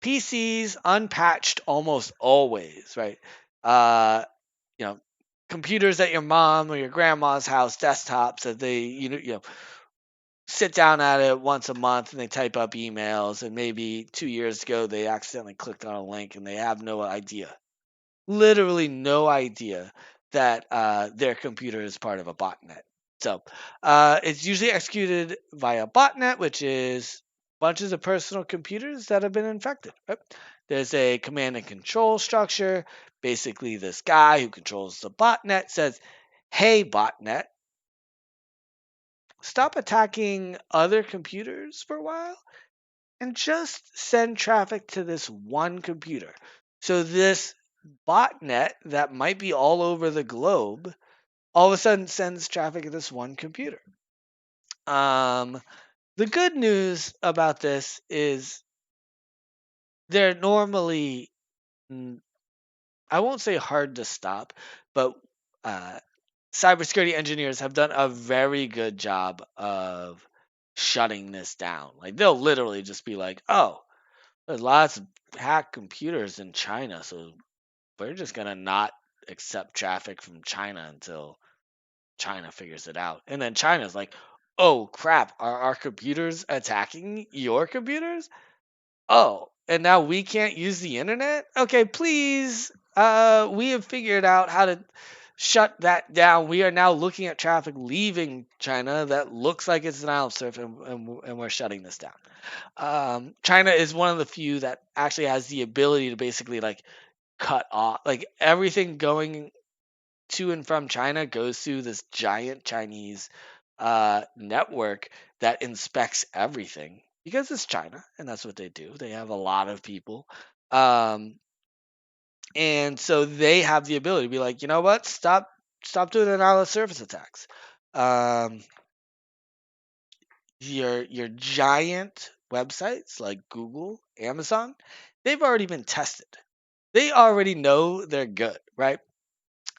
PCs unpatched almost always, right? Uh, you know, computers at your mom or your grandma's house, desktops that they sit down at it once a month and they type up emails, and maybe 2 years ago they accidentally clicked on a link and they have no idea, literally no idea that their computer is part of a botnet. So it's usually executed via botnet, which is bunches of personal computers that have been infected. Right? There's a command and control structure. Basically, this guy who controls the botnet says, "Hey, botnet, stop attacking other computers for a while and just send traffic to this one computer." So this botnet that might be all over the globe all of a sudden sends traffic to this one computer. Um, the good news about this is they're normally, mm, I won't say hard to stop, but uh, cybersecurity engineers have done a very good job of shutting this down. Like they'll literally just be like, "Oh, there's lots of hacked computers in China, so we're just gonna not accept traffic from China until China figures it out." And then China's like, "Oh crap, are our computers attacking your computers? Oh, and now we can't use the internet? Okay, please. We have figured out how to shut that down. We are now looking at traffic leaving China that looks like it's denial of service, and we're shutting this down." China is one of the few that actually has the ability to basically like cut off like everything going to and from China goes through this giant Chinese network that inspects everything because it's China and that's what they do. They have a lot of people. Um, and so they have the ability to be like, you know what, stop doing denial of service attacks. Um, your giant websites like Google, Amazon, they've already been tested. They already know they're good, right?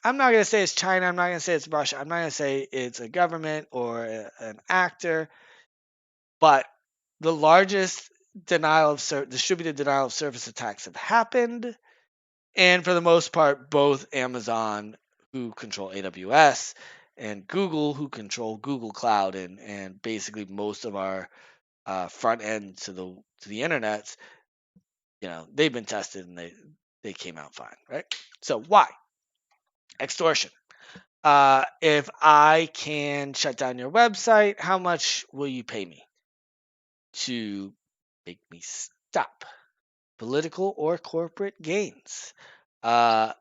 I'm not going to say it's China. I'm not going to say it's Russia. I'm not going to say it's a government or an actor, but the largest distributed denial of service attacks have happened. And for the most part, both Amazon, who control AWS, and Google, who control Google Cloud, and basically most of our front end to the internet, they've been tested and they came out fine, right? So why extortion? If I can shut down your website, how much will you pay me to make me stop? Political or corporate gains. Uh,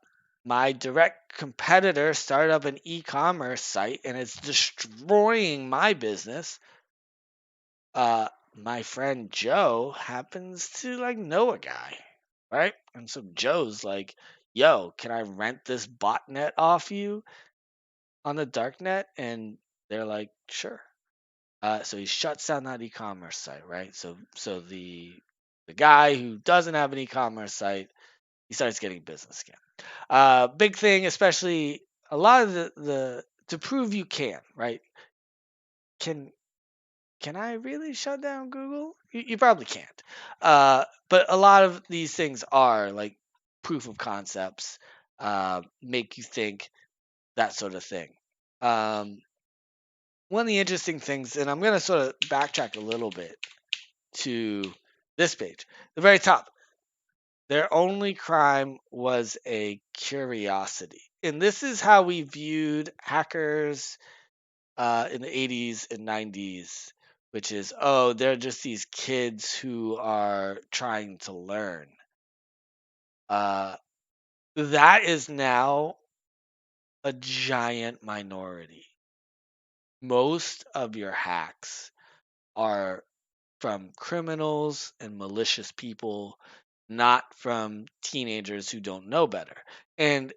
my direct competitor started up an e-commerce site and it's destroying my business. My friend Joe happens to like know a guy, right? And so Joe's like, "Yo, can I rent this botnet off you on the darknet?" And they're like, "Sure." So he shuts down that e-commerce site, right? So the guy who doesn't have an e-commerce site, he starts getting business again. Big thing, especially a lot of the to prove you can, right? Can can I really shut down Google? You probably can't. But a lot of these things are like proof of concepts, make you think, that sort of thing. Um, One of the interesting things, and I'm going to sort of backtrack a little bit to this page, the very top. Their only crime was a curiosity. And this is how we viewed hackers in the 80s and 90s, which is, oh, they're just these kids who are trying to learn. Uh, that is now a giant minority. Most of your hacks are from criminals and malicious people, not from teenagers who don't know better. And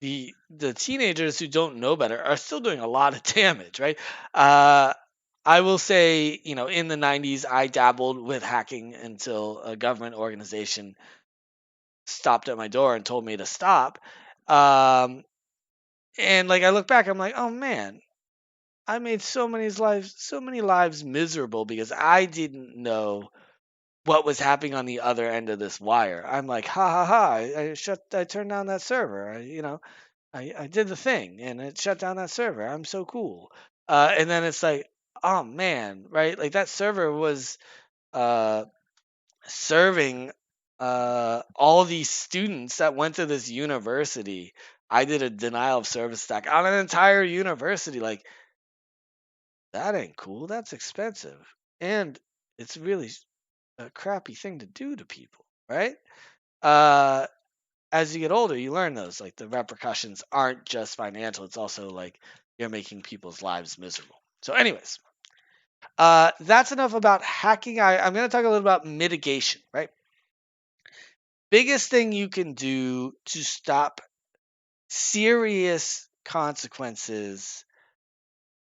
the teenagers who don't know better are still doing a lot of damage, right? Uh, I will say, in the 90s, I dabbled with hacking until a government organization stopped at my door and told me to stop. Um, and like I look back, I'm like, oh man, I made so many lives miserable because I didn't know what was happening on the other end of this wire. I'm like, ha ha ha! I turned down that server. I did the thing and it shut down that server. I'm so cool. And then it's like, oh man, right? Like that server was uh, serving all these students that went to this university. I did a denial of service attack on an entire university. Like that ain't cool. That's expensive. And it's really a crappy thing to do to people, right? Uh, as you get older, you learn those. Like the repercussions aren't just financial, it's also like you're making people's lives miserable. So, anyways, that's enough about hacking. I'm going to talk a little about mitigation, right? Biggest thing you can do to stop serious consequences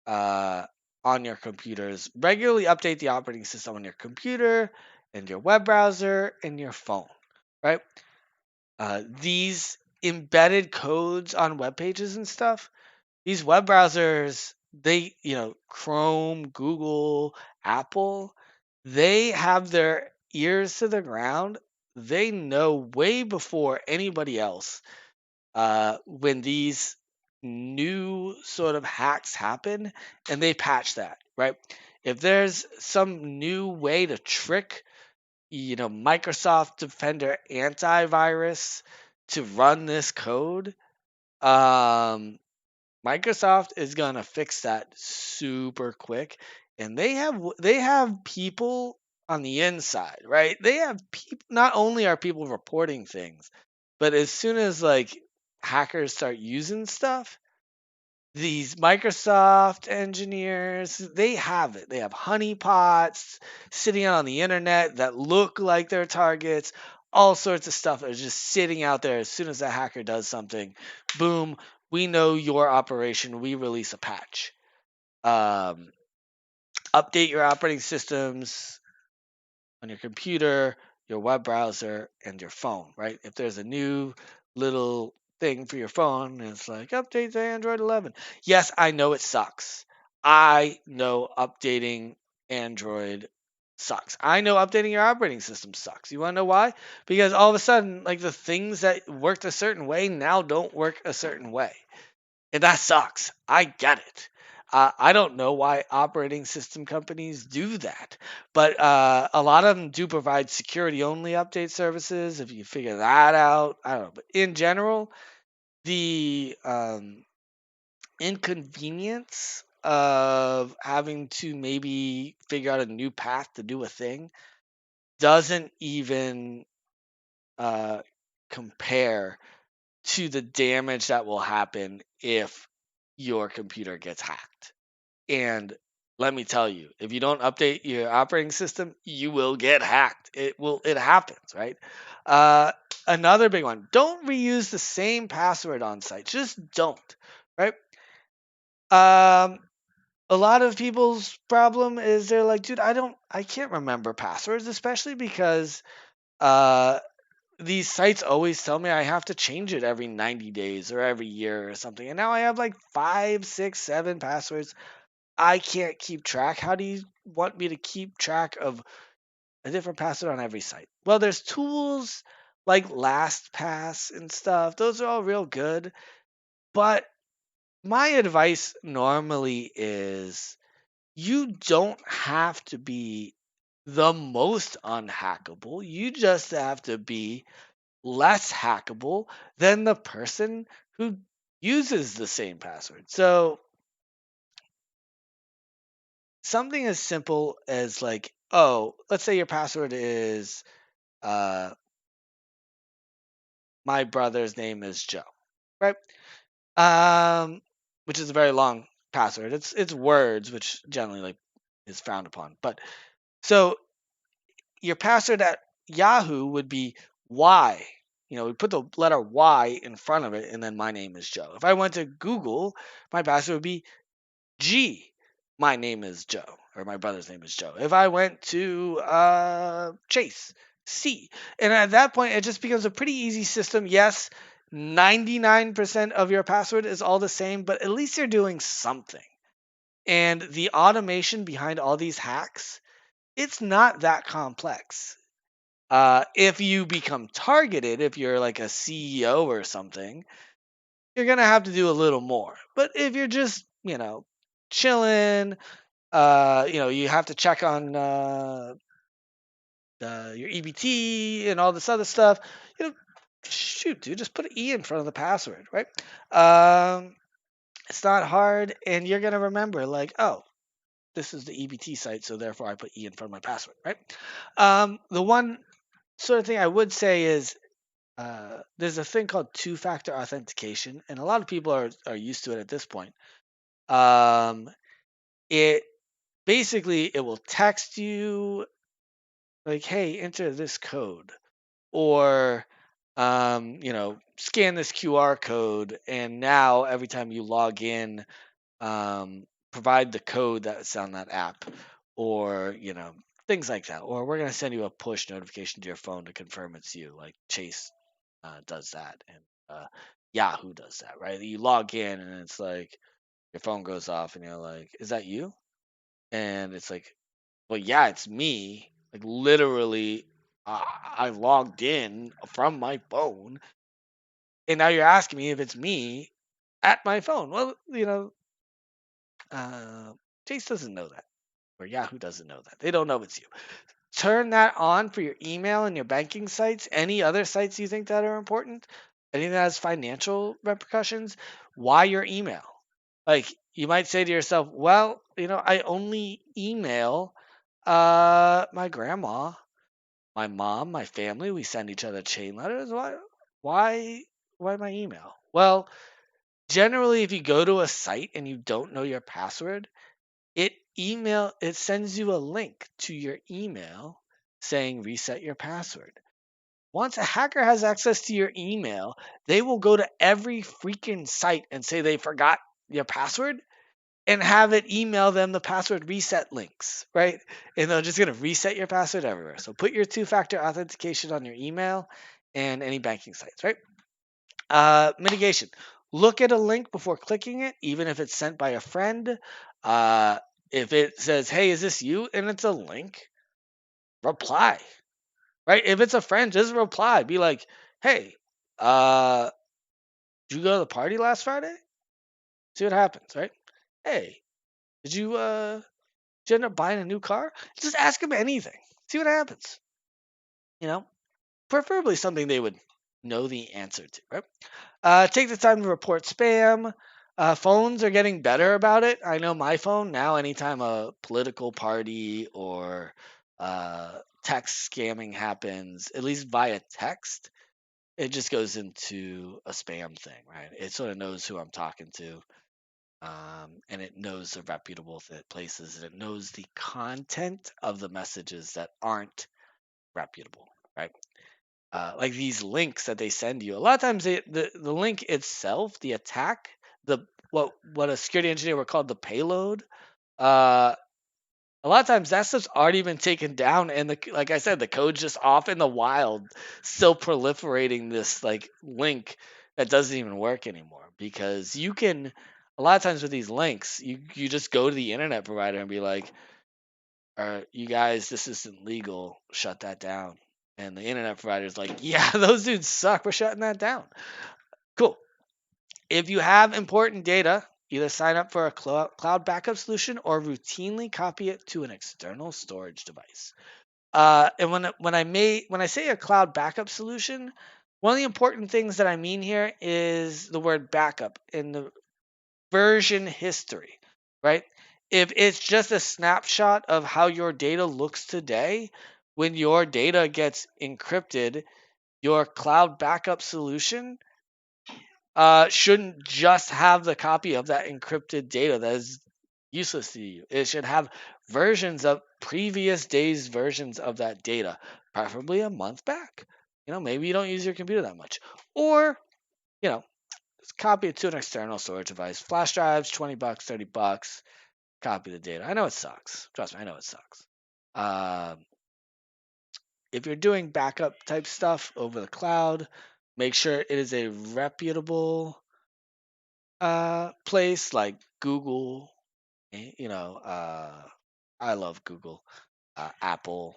uh, on your computers. Regularly update the operating system on your computer and your web browser and your phone, right? These embedded codes on web pages and stuff, these web browsers, Chrome, Google, Apple, they have their ears to the ground. They know way before anybody else when these new sort of hacks happen, and they patch that, right? If there's some new way to trick, Microsoft Defender antivirus to run this code, um, Microsoft is gonna fix that super quick, and they have people on the inside, right? They have people. Not only are people reporting things, but as soon as like hackers start using stuff, these Microsoft engineers, they have it. They have honeypots sitting out on the internet that look like they're targets. All sorts of stuff that is just sitting out there. As soon as a hacker does something, boom, we know your operation. We release a patch. Um, Update your operating systems on your computer, your web browser, and your phone, right? If there's a new little thing for your phone and it's like update to Android 11. Yes, I know it sucks. I know updating Android sucks. I know updating your operating system sucks. You want to know why? Because all of a sudden, like the things that worked a certain way now don't work a certain way. And that sucks. I get it. I don't know why operating system companies do that, but a lot of them do provide security only update services. If you figure that out, I don't know. But in general, the inconvenience of having to maybe figure out a new path to do a thing doesn't even uh, compare to the damage that will happen if your computer gets hacked. And let me tell you, if you don't update your operating system, you will get hacked. It happens, right? Uh, Another big one, don't reuse the same password on site. Just don't, right? Um, a lot of people's problem is they're like, dude, I can't remember passwords, especially because uh, these sites always tell me I have to change it every 90 days or every year or something. And now I have like 5, 6, 7 passwords. I can't keep track. How do you want me to keep track of a different password on every site? Well, there's tools like LastPass and stuff. Those are all real good. But my advice normally is you don't have to be the most unhackable. You just have to be less hackable than the person who uses the same password. So something as simple as like, oh, let's say your password is uh my brother's name is Joe, right? Um, which is a very long password. It's words, which generally like is frowned upon. But so your password at Yahoo would be Y. We put the letter Y in front of it, and then my name is Joe. If I went to Google, my password would be G. My name is Joe, or my brother's name is Joe. If I went to Chase, C. And at that point, it just becomes a pretty easy system. Yes, 99% of your password is all the same, but at least you're doing something. And the automation behind all these hacks, it's not that complex. If you become targeted, if you're like a CEO or something, you're going to have to do a little more. But if you're just, chilling, you have to check on your EBT and all this other stuff. Shoot, dude, just put an E in front of the password, right? It's not hard, and you're gonna remember, like, oh, this is the EBT site, so therefore I put E in front of my password, right? The one sort of thing I would say is there's a thing called two-factor authentication, and a lot of people are used to it at this point. It basically it will text you like, "Hey, enter this code," or scan this QR code, and now every time you log in, provide the code that's on that app, or things like that. Or we're gonna send you a push notification to your phone to confirm it's you, like Chase does that, and Yahoo does that, right? You log in, and it's like your phone goes off, and you're like, "Is that you?" And it's like, "Well, yeah, it's me." Like literally, I logged in from my phone, and now you're asking me if it's me at my phone. Well, uh, Chase doesn't know that, or Yahoo doesn't know that. They don't know it's you. Turn that on for your email and your banking sites. Any other sites you think that are important? Anything that has financial repercussions? Why your email? Like you might say to yourself, well, I only email my grandma, my mom, my family. We send each other chain letters. Why why my email? Well, generally if you go to a site and you don't know your password, it sends you a link to your email saying reset your password. Once a hacker has access to your email, they will go to every freaking site and say they forgot your password and have it email them the password reset links, right? And they're just going to reset your password everywhere. So put your two-factor authentication on your email and any banking sites, right? Mitigation. Look at a link before clicking it, even if it's sent by a friend. Uh, if it says, "Hey, is this you?" and it's a link, reply. Right? If it's a friend, just reply. Be like, "Hey, uh, did you go to the party last Friday?" See what happens, right? "Hey, did you end up buying a new car?" Just ask them anything. See what happens. You know, preferably something they would know the answer to, right? Take the time to report spam. Phones are getting better about it. I know my phone now, anytime a political party or text scamming happens, at least via text, it just goes into a spam thing, right? It sort of knows who I'm talking to, and it knows the reputable places, and it knows the content of the messages that aren't reputable, right? Like these links that they send you. A lot of times, the link itself, the attack, the what a security engineer would call the payload. Uh, a lot of times that stuff's already been taken down, and like I said, the code's just off in the wild, still proliferating this like link that doesn't even work anymore. Because you can, a lot of times with these links, you just go to the internet provider and be like, you guys, this isn't legal. Shut that down." And the internet provider's like, "Yeah, those dudes suck. We're shutting that down." Cool. If you have important data, either sign up for a cloud backup solution or routinely copy it to an external storage device. And when I say a cloud backup solution, one of the important things that I mean here is the word backup in the version history, right? If it's just a snapshot of how your data looks today, when your data gets encrypted, your cloud backup solution shouldn't just have the copy of that encrypted data that is useless to you. It should have versions of previous days' versions of that data, preferably a month back. Maybe you don't use your computer that much. Or, you know, just copy it to an external storage device. Flash drives, $20, $30. Copy the data. I know it sucks. Trust me, I know it sucks. If you're doing backup type stuff over the cloud, make sure it is a reputable place like Google. I love Google, Apple,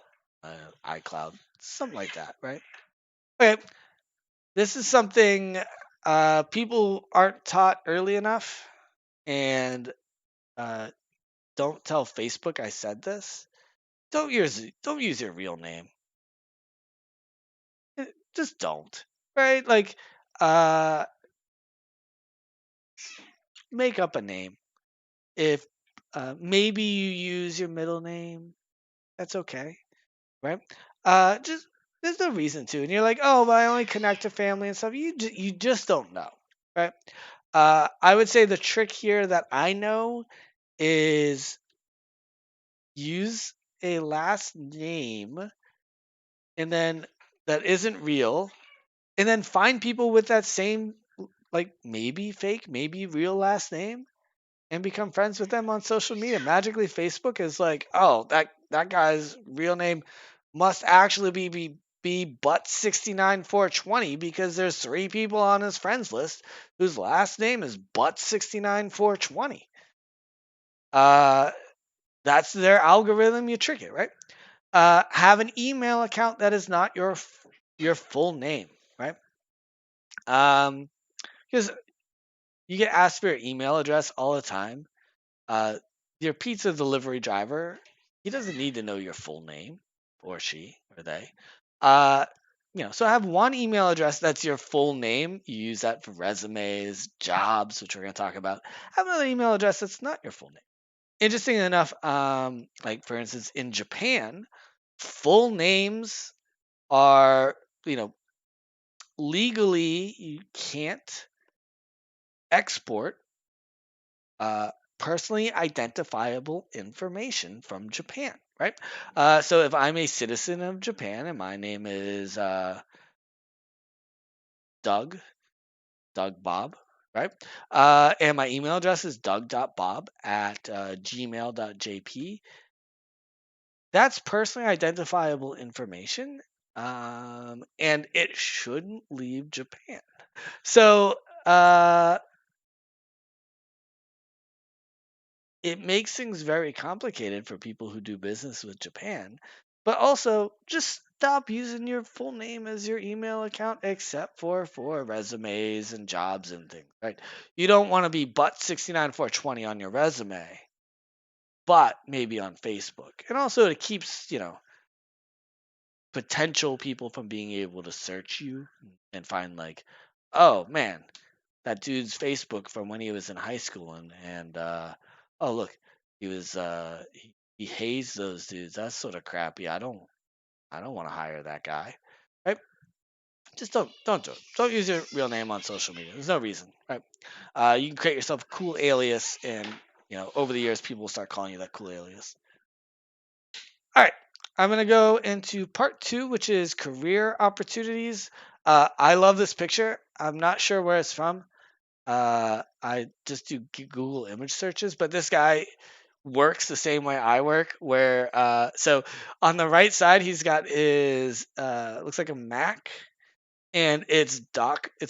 iCloud, something like that, right? Okay, this is something people aren't taught early enough, and uh, don't tell Facebook I said this. Don't use your real name. Just don't. Right? Like uh make up a name. If Maybe you use your middle name. That's okay, right? Just there's no reason to, and you're like, oh, but I only connect to family and stuff. You just don't know, right? I would say the trick here that I know is use a last name and then that isn't real, and then find people with that same, like, maybe fake, maybe real last name, and become friends with them on social media. Magically, Facebook is like, oh, that guy's real name must actually be but 69420 because there's 3 people on his friends list whose last name is but 69420. That's their algorithm. You trick it, right? Have an email account that is not your full name, right? Because you get asked for your email address all the time. Uh, your pizza delivery driver, he doesn't need to know your full name, or she, or they. Uh, so have one email address that's your full name. You use that for resumes, jobs, which we're going to talk about. Have another email address that's not your full name. Interesting enough, like for instance, in Japan, full names are, legally you can't export personally identifiable information from Japan, right? So if I'm a citizen of Japan and my name is Doug, Doug Bob, right? And my email address is doug.bob at gmail.jp. That's personally identifiable information, and it shouldn't leave Japan. So it makes things very complicated for people who do business with Japan. But also, just stop using your full name as your email account, except for resumes and jobs and things, right? You don't want to be but 69420 on your resume, but maybe on Facebook. And also, it keeps, potential people from being able to search you and find, like, oh man, that dude's Facebook from when he was in high school, and oh look, he hazed those dudes. That's sort of crappy. I don't want to hire that guy, right? Just don't do it. Don't use your real name on social media. There's no reason, right? You can create yourself a cool alias, and over the years, people will start calling you that cool alias. All right, I'm gonna go into part 2, which is career opportunities. I love this picture. I'm not sure where it's from. I just do Google image searches, but this guy works the same way I work, where so on the right side he's got his looks like a Mac, and it's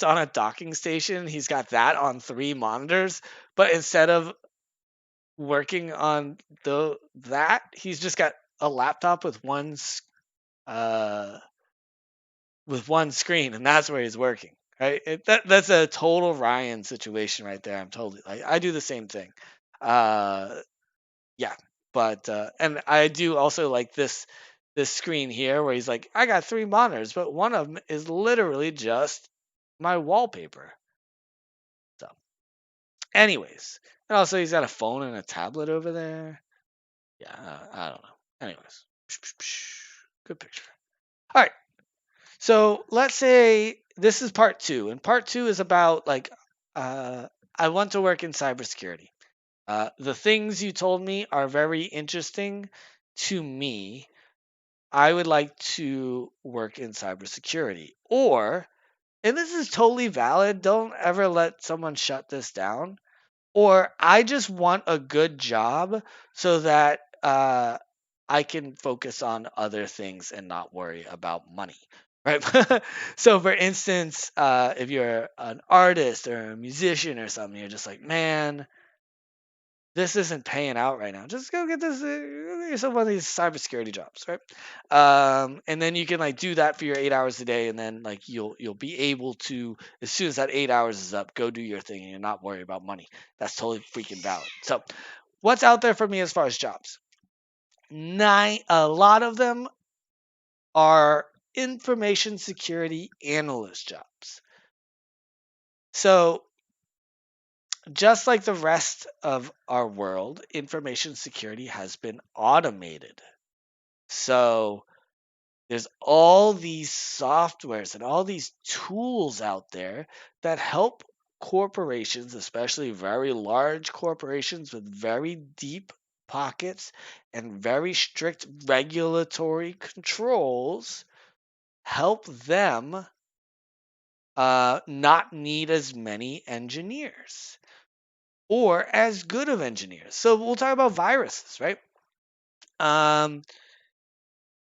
on a docking station. He's got that on 3 monitors, but instead of working on that, he's just got a laptop uh with one screen, and that's where he's working. Right? That's a total Ryan situation right there. I'm totally like, I do the same thing. Yeah, but and I do also like this screen here where he's like, I got 3 monitors, but one of them is literally just my wallpaper. So, anyways, and also he's got a phone and a tablet over there. Yeah, I don't know. Anyways, good picture. All right. So let's say this is part 2, and part 2 is about, like, I want to work in cybersecurity. The things you told me are very interesting to me. I would like to work in cybersecurity. Or, and this is totally valid, don't ever let someone shut this down. Or I just want a good job so that I can focus on other things and not worry about money. Right. So, for instance, if you're an artist or a musician or something, you're just like, man, this isn't paying out right now. Just go get this, go get yourself one of these cybersecurity jobs, right? And then you can, like, do that for your 8 hours a day, and then, like, you'll be able to, as soon as that 8 hours is up, go do your thing, and you're not worried about money. That's totally freaking valid. So, what's out there for me as far as jobs? A lot of them are information security analyst jobs. So just like the rest of our world, information security has been automated. So there's all these softwares and all these tools out there that help corporations, especially very large corporations with very deep pockets and very strict regulatory controls, help them not need as many engineers or as good of engineers. So we'll talk about viruses, right? Um,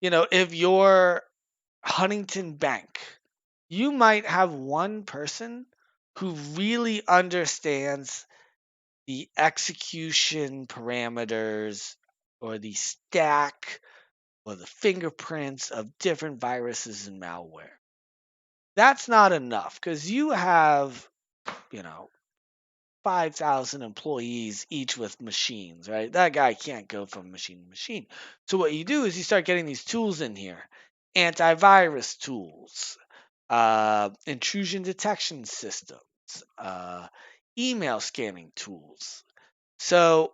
if you're Huntington Bank, you might have one person who really understands the execution parameters or the stack or the fingerprints of different viruses and malware. That's not enough because you have, you know, 5,000 employees, each with machines, right? That guy can't go from machine to machine. So what you do is you start getting these tools in here, antivirus tools, intrusion detection systems, email scanning tools. So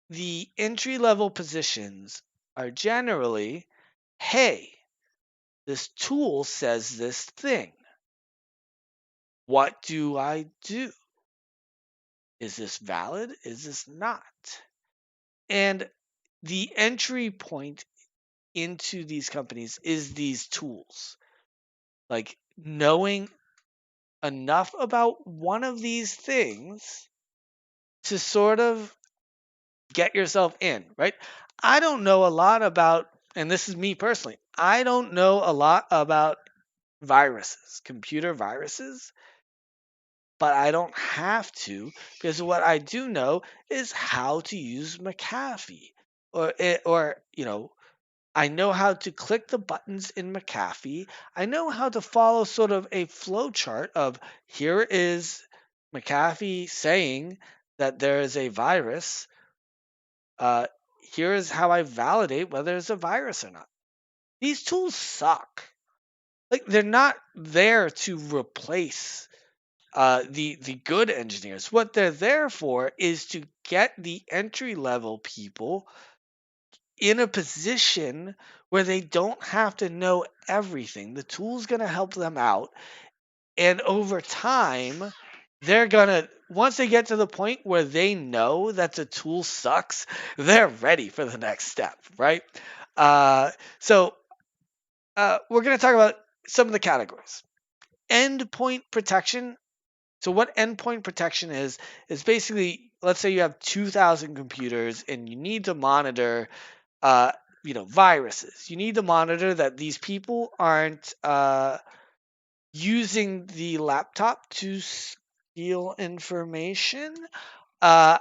the entry level positions are generally, hey, this tool says this thing. What do I do? Is this valid? Is this not? And the entry point into these companies is these tools. Like knowing enough about one of these things to sort of get yourself in, right? I don't know a lot about, and this is me personally, I don't know a lot about viruses, computer viruses, but I don't have to because what I do know is how to use McAfee or I know how to click the buttons in McAfee. I know how to follow sort of a flow chart of here is McAfee saying that there is a virus. Uh, Here is how I validate whether it's a virus or not. These tools suck. Like they're not there to replace the good engineers. What they're there for is to get the entry level people in a position where they don't have to know everything. The tool's going to help them out. And over time, they're going to, once they get to the point where they know that the tool sucks, they're ready for the next step, right? So we're going to talk about some of the categories. Endpoint protection. So what endpoint protection is basically, let's say you have 2,000 computers and you need to monitor viruses. You need to monitor that these people aren't using the laptop to steal information. I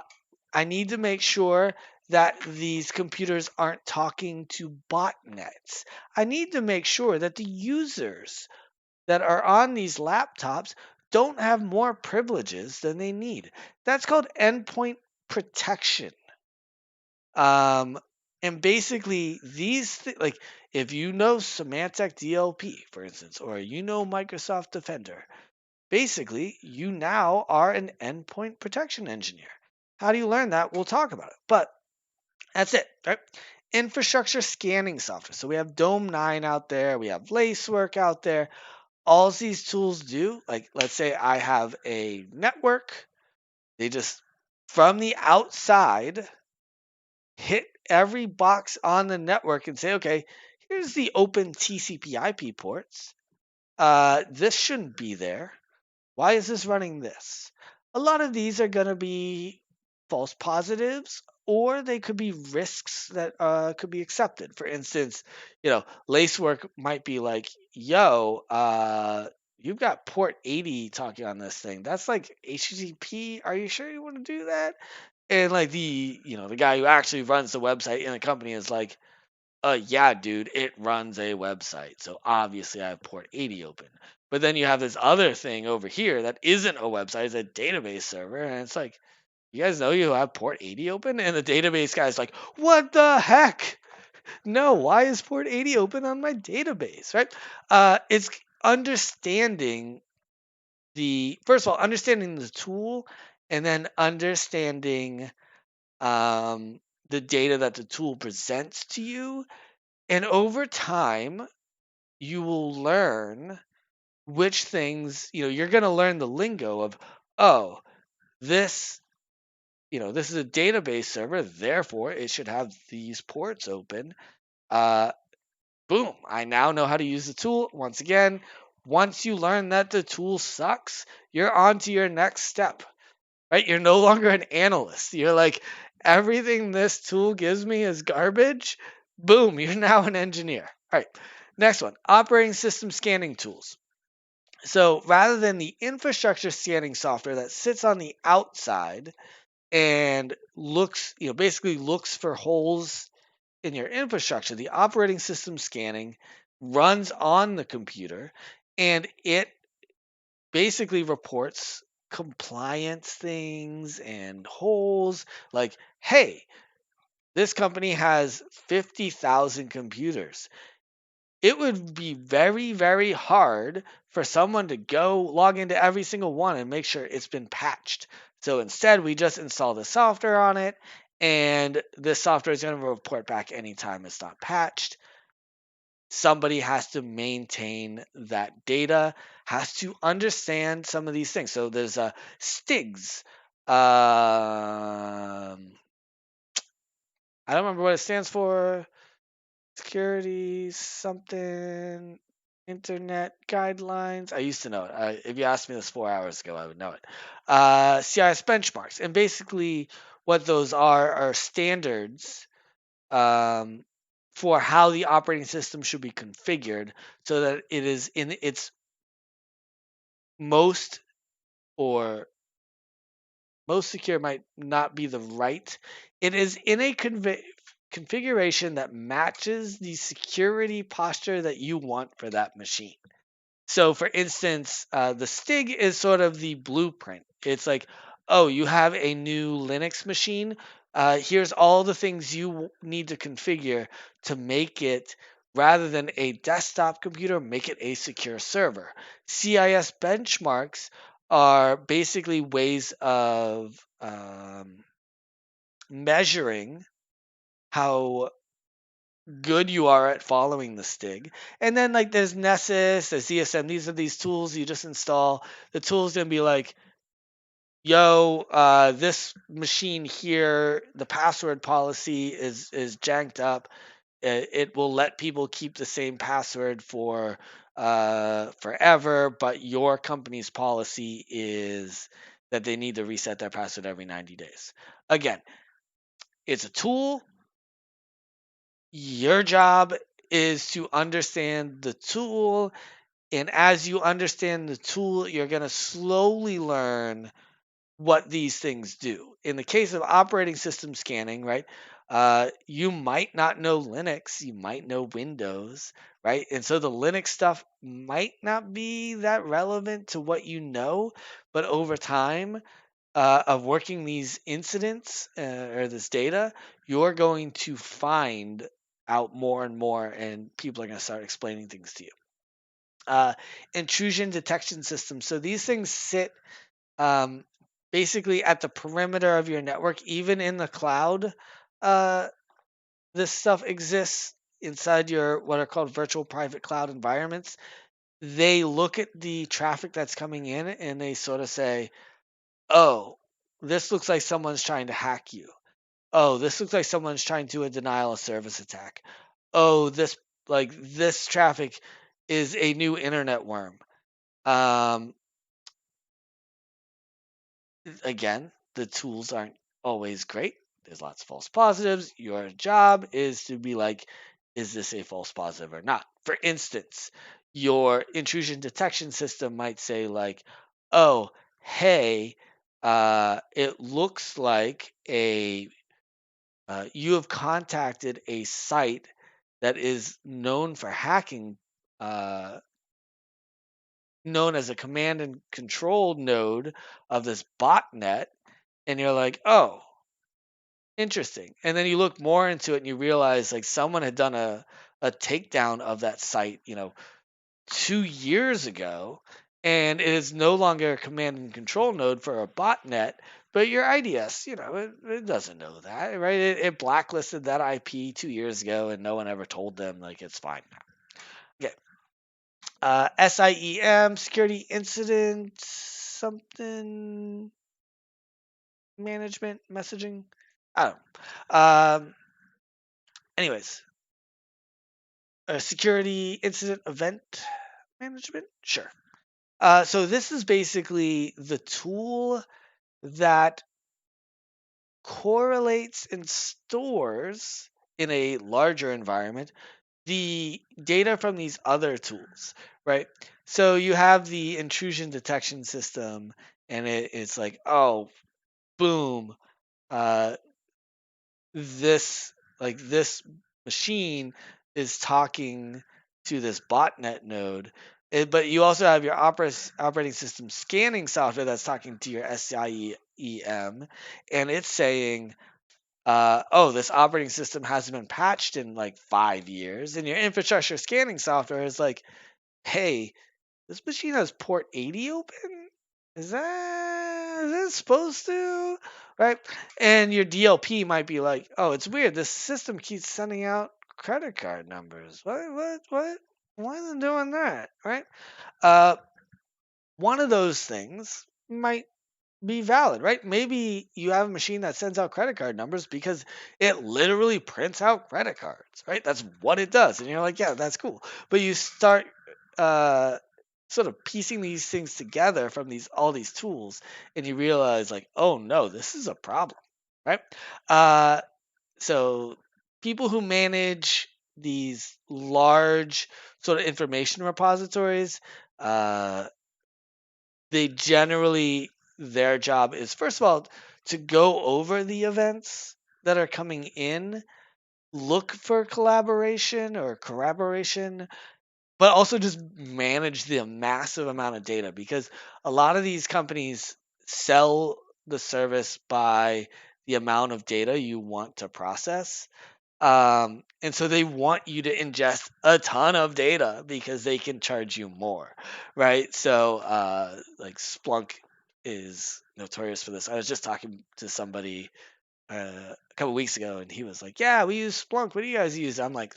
need to make sure that these computers aren't talking to botnets. I need to make sure that the users that are on these laptops don't have more privileges than they need. That's called endpoint protection. Um, and basically, like if you know Symantec DLP, for instance, or you know Microsoft Defender, basically you now are an endpoint protection engineer. How do you learn that? We'll talk about it. But that's it, right? Infrastructure scanning software. So we have Dome 9 out there, we have Lacework out there. All these tools do, like let's say I have a network, they just from the outside hit every box on the network and say, okay, here's the open TCP IP ports. This shouldn't be there. Why is this running this? A lot of these are going to be false positives, or they could be risks that could be accepted. For instance, Lacework might be like, yo, you've got port 80 talking on this thing. That's like HTTP. Are you sure you want to do that? And like the guy who actually runs the website in the company is like, yeah, dude, it runs a website. So obviously I have port 80 open. But then you have this other thing over here that isn't a website, it's a database server. And it's like, you guys know you have port 80 open? And the database guy's like, what the heck? No, why is port 80 open on my database, right? It's understanding first of all, understanding the tool and then understanding the data that the tool presents to you. And over time, you will learn which things, you're going to learn the lingo of, oh, this, this is a database server, therefore it should have these ports open. Uh, Boom, I now know how to use the tool. Once again, once you learn that the tool sucks, you're on to your next step, right? You're no longer an analyst. You're like, everything this tool gives me is garbage. Boom, you're now an engineer. All right, next one, operating system scanning tools. So rather than the infrastructure scanning software that sits on the outside and looks, basically looks for holes in your infrastructure, the operating system scanning runs on the computer and it basically reports compliance things and holes like, hey, this company has 50,000 computers. It would be very, very hard for someone to go log into every single one and make sure it's been patched. So instead, we just install the software on it, and this software is going to report back anytime it's not patched. Somebody has to maintain that data, has to understand some of these things. So there's STIGs. I don't remember what it stands for. Security something, internet guidelines. I used to know it. If you asked me this 4 hours ago, I would know it. CIS benchmarks. And basically, what those are standards for how the operating system should be configured so that it is in its most or most secure might not be the right. It is in a configuration that matches the security posture that you want for that machine. So, for instance, the STIG is sort of the blueprint. It's like, oh, you have a new Linux machine. Here's all the things you need to configure to make it, rather than a desktop computer, make it a secure server. CIS benchmarks are basically ways of measuring how good you are at following the STIG. And then like there's Nessus, there's ESM. These are these tools you just install. The tool's gonna be like, yo, this machine here, the password policy is janked up. It will let people keep the same password for forever, but your company's policy is that they need to reset their password every 90 days. Again, it's a tool. Your job is to understand the tool. And as you understand the tool, you're going to slowly learn what these things do. In the case of operating system scanning, right? You might not know Linux, you might know Windows, right? And so the Linux stuff might not be that relevant to what you know, but over time, of working these incidents or this data, you're going to find out more and more, and people are going to start explaining things to you. Intrusion detection systems. So these things sit um, basically at the perimeter of your network, even in the cloud. Uh, this stuff exists inside your what are called virtual private cloud environments. They look at the traffic that's coming in and they sort of say, oh, this looks like someone's trying to hack you. Oh, this looks like someone's trying to do a denial of service attack. Oh, this traffic is a new internet worm. Um, Again, the tools aren't always great. There's lots of false positives. Your job is to be like, is this a false positive or not? For instance, your intrusion detection system might say like, oh, hey, it looks like you have contacted a site that is known for hacking, uh, known as a command and control node of this botnet, and you're like, oh, interesting. And then you look more into it and you realize like someone had done a takedown of that site, 2 years ago, and it is no longer a command and control node for a botnet, but your IDS, it doesn't know that, right? It blacklisted that IP 2 years ago, and no one ever told them like it's fine now. Okay. SIEM, security incident, something management messaging. I don't know. Anyways, security incident event management. Sure. So this is basically the tool that correlates and stores in a larger environment the data from these other tools, right? So you have the intrusion detection system, and it's like, oh, boom, uh, this machine is talking to this botnet node. But you also have your operating system scanning software that's talking to your SIEM, and it's saying, oh, this operating system hasn't been patched in like 5 years. And your infrastructure scanning software is like, hey, this machine has port 80 open. Is it supposed to? Right? And your DLP might be like, oh, it's weird. This system keeps sending out credit card numbers. What? Why is it doing that? Right? Uh, one of those things might be valid, right? Maybe you have a machine that sends out credit card numbers because it literally prints out credit cards, right? That's what it does. And you're like, yeah, that's cool. But you start uh, sort of piecing these things together from all these tools, and you realize like, oh no, this is a problem, right? Uh, so people who manage these large sort of information repositories, uh, they generally, their job is, first of all, to go over the events that are coming in, look for collaboration or corroboration, but also just manage the massive amount of data, because a lot of these companies sell the service by the amount of data you want to process. And so they want you to ingest a ton of data because they can charge you more, right? So, like Splunk is notorious for this. I was just talking to somebody a couple weeks ago, and he was like, "Yeah, we use Splunk. What do you guys use?" I'm like,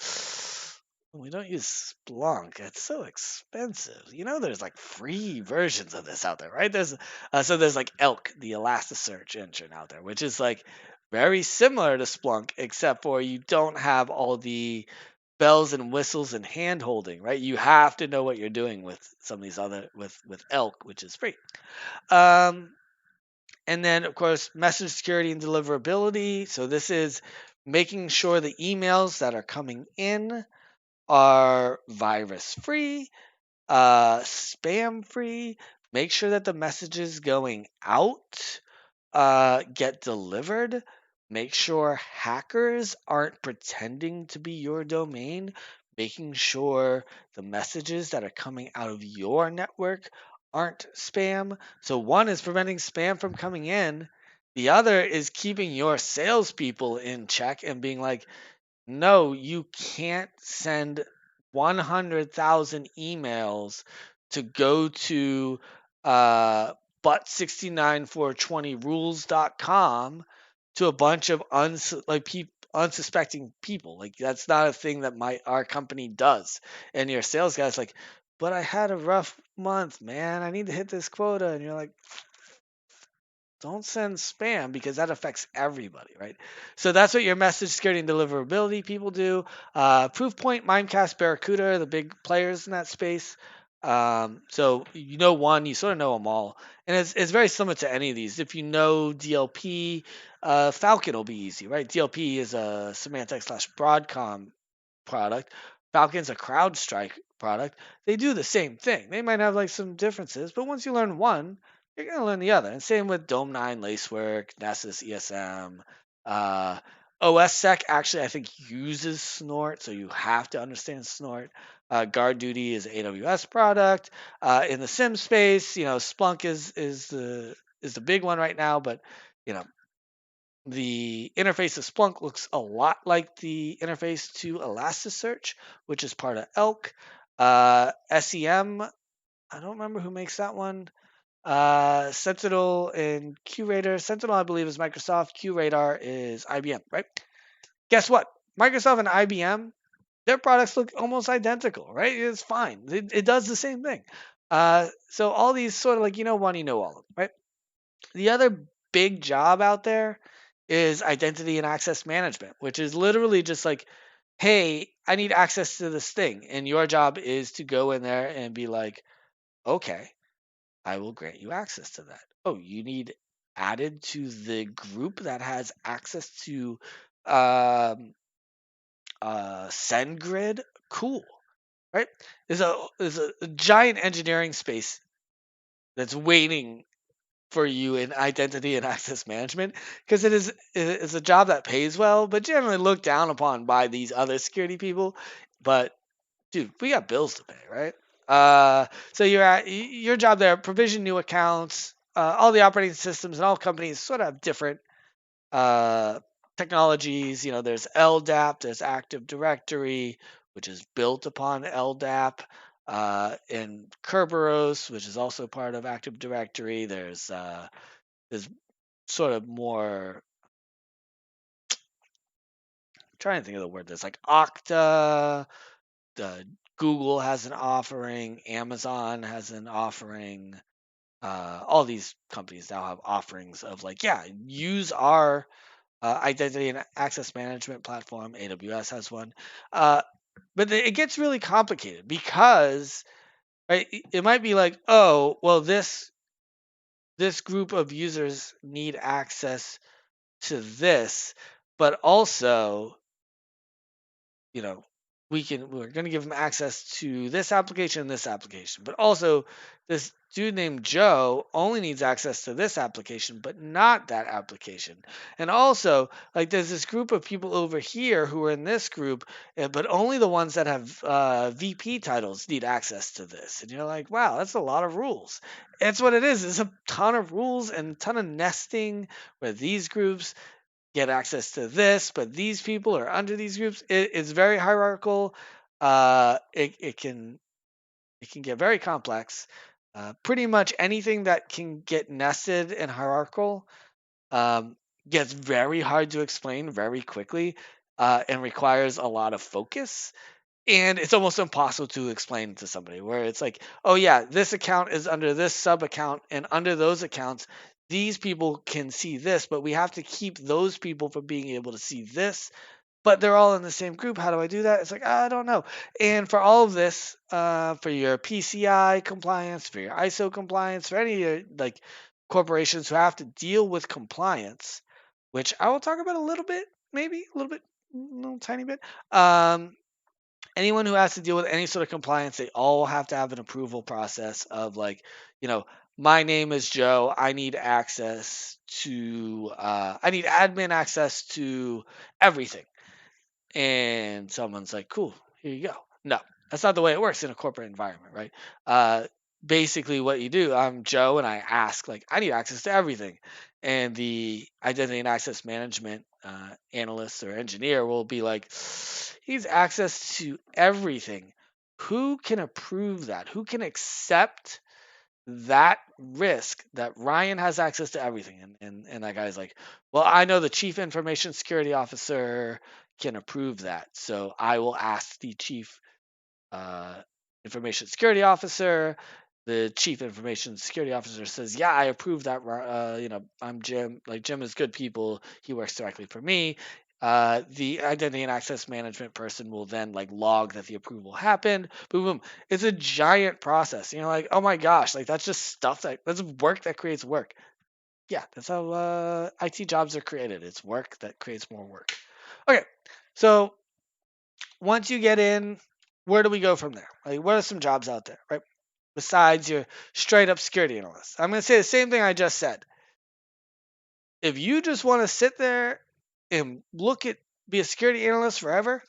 "We don't use Splunk. It's so expensive. There's like free versions of this out there, right? There's like Elk, the Elasticsearch engine out there, which is like very similar to Splunk, except for you don't have all the bells and whistles and hand holding, right? You have to know what you're doing with some of these other with Elk, which is free. Um, and then, of course, message security and deliverability. So this is making sure the emails that are coming in are virus free, spam free. Make sure that the messages going out get delivered. Make sure hackers aren't pretending to be your domain. Making sure the messages that are coming out of your network aren't spam. So one is preventing spam from coming in. The other is keeping your salespeople in check and being like, no, you can't send 100,000 emails to go to but69420rules.com to a bunch of unsuspecting people. Like, that's not a thing that our company does. And your sales guy's like, but I had a rough month, man. I need to hit this quota. And you're like, don't send spam, because that affects everybody, right? So that's what your message security and deliverability people do. Proofpoint, Mimecast, Barracuda are the big players in that space. So one, you sort of know them all, and it's very similar to any of these. If you know DLP, Falcon will be easy, right? DLP is a Symantec/Broadcom product. Falcon's a CrowdStrike product. They do the same thing. They might have like some differences, but once you learn one, you're going to learn the other. And same with Dome9, Lacework, Nessus, ESM. Uh, OSSec actually, I think, uses Snort, so you have to understand Snort. GuardDuty is an AWS product. In the SIM space, Splunk is the big one right now, but you know the interface of Splunk looks a lot like the interface to Elasticsearch, which is part of Elk. SEM I don't remember who makes that one. Sentinel and QRadar. Sentinel, I believe, is Microsoft. QRadar is IBM, right? Guess what? Microsoft and IBM, their products look almost identical, right? It's fine. It does the same thing. So all these sort of like, one, all of them, right? The other big job out there is identity and access management, which is literally just like, hey, I need access to this thing. And your job is to go in there and be like, okay, I will grant you access to that. Oh, you need added to the group that has access to um, SendGrid? Cool, right? There's a giant engineering space that's waiting for you in identity and access management because it is a job that pays well, but generally looked down upon by these other security people. But dude, we got bills to pay, right? So your job there, provision new accounts. All the operating systems and all companies sort of have different uh, technologies. There's LDAP, there's Active Directory, which is built upon LDAP, and Kerberos, which is also part of Active Directory. There's sort of more. I'm trying to think of the word. There's like Okta. The Google has an offering. Amazon has an offering. All these companies now have offerings of like, yeah, use our identity and access management platform. AWS has one. Uh, but it gets really complicated because right, it might be like, oh, well, this group of users need access to this, but also, you know, we're going to give them access to this application, but also this dude named Joe only needs access to this application, but not that application. And also, like, there's this group of people over here who are in this group, but only the ones that have VP titles need access to this. And you're like, wow, that's a lot of rules. That's what it is. It's a ton of rules and a ton of nesting where these groups get access to this, but these people are under these groups. It's very hierarchical. It can get very complex. Pretty much anything that can get nested and hierarchical um, gets very hard to explain very quickly and requires a lot of focus. And it's almost impossible to explain to somebody where it's like, oh yeah, this account is under this sub account, and under those accounts, these people can see this, but we have to keep those people from being able to see this. But they're all in the same group. How do I do that? It's like, I don't know. And for all of this, for your PCI compliance, for your ISO compliance, for any of your like corporations who have to deal with compliance, which I will talk about a little bit, maybe a little bit, a little tiny bit. Anyone who has to deal with any sort of compliance, they all have to have an approval process of like, you know, my name is Joe. I need I need admin access to everything. And someone's like, cool, here you go. No, that's not the way it works in a corporate environment, right? Uh, Basically, what you do, I'm Joe, and I ask, like, I need access to everything. And the identity and access management analyst or engineer will be like, he needs access to everything. Who can approve that? Who can accept that risk that Ryan has access to everything? And that guy's like, well, I know the chief information security officer can approve that. So I will ask the chief uh, information security officer. The chief information security officer says, yeah, I approve that. I'm Jim. Like, Jim is good people. He works directly for me. The identity and access management person will then like log that the approval happened. Boom, boom. It's a giant process. You're like, oh my gosh, like that's just stuff that's work that creates work. Yeah, that's how IT jobs are created. It's work that creates more work. Okay, so once you get in, where do we go from there? Like, what are some jobs out there, right? Besides your straight up security analyst. I'm going to say the same thing I just said. If you just want to sit there and be a security analyst forever,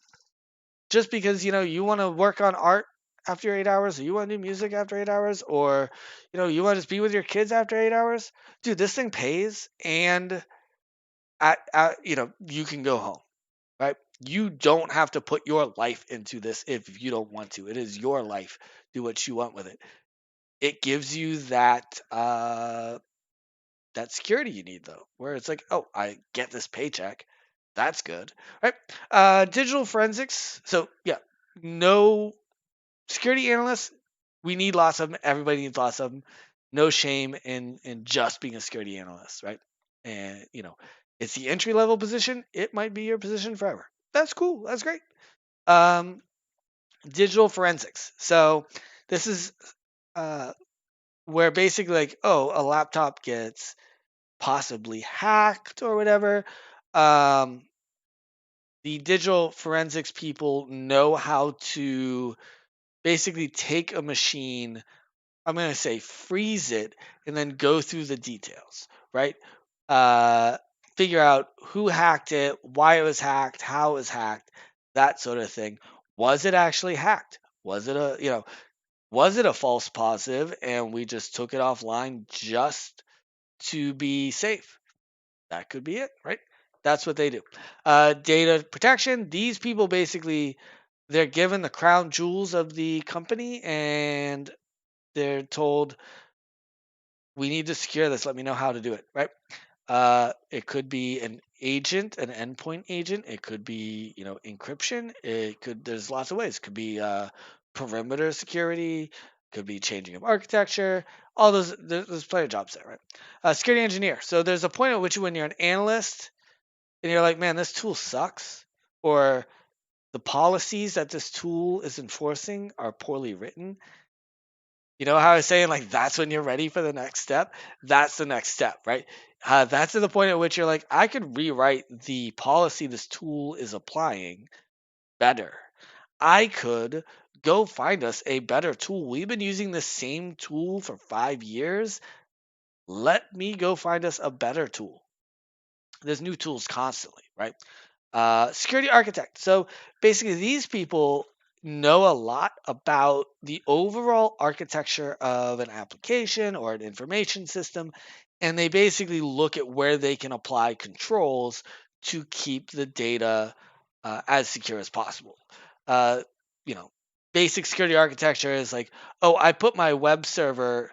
just because, you want to work on art after 8 hours, or you want to do music after 8 hours, or, you want to just be with your kids after 8 hours, dude, this thing pays and you can go home. Right? You don't have to put your life into this if you don't want to. It is your life. Do what you want with it. it gives you that that security you need though, where it's like, oh, I get this paycheck. That's good, right? Digital forensics. So yeah, no security analysts. We need lots of them. Everybody needs lots of them. No shame in just being a security analyst, right? And it's the entry level position. It might be your position forever. That's cool. That's great. Um, Digital forensics. So this is uh, where basically like, oh, a laptop gets possibly hacked or whatever. Um, the digital forensics people know how to basically take a machine, I'm going to say freeze it, and then go through the details, right? Uh, Figure out who hacked it, why it was hacked, how it was hacked, that sort of thing. Was it actually hacked? Was it a false positive and we just took it offline just to be safe? That could be it, right? That's what they do. Data protection. These people basically they're given the crown jewels of the company and they're told we need to secure this. Let me know how to do it, right? It could be an agent, an endpoint agent. It could be, encryption. There's lots of ways. It could be perimeter security. Could be changing of architecture. All those, there's plenty of jobs there, right? Security engineer. So there's a point at which when you're an analyst and you're like, man, this tool sucks, or the policies that this tool is enforcing are poorly written. You know how I was saying, like, that's when you're ready for the next step? That's the next step, right? That's to the point at which you're like, I could rewrite the policy this tool is applying better. I could go find us a better tool. We've been using the same tool for 5 years. Let me go find us a better tool. There's new tools constantly, right? Security architect. So basically, these people know a lot about the overall architecture of an application or an information system, and they basically look at where they can apply controls to keep the data as secure as possible. Uh, you know, Basic security architecture is like, oh, I put my web server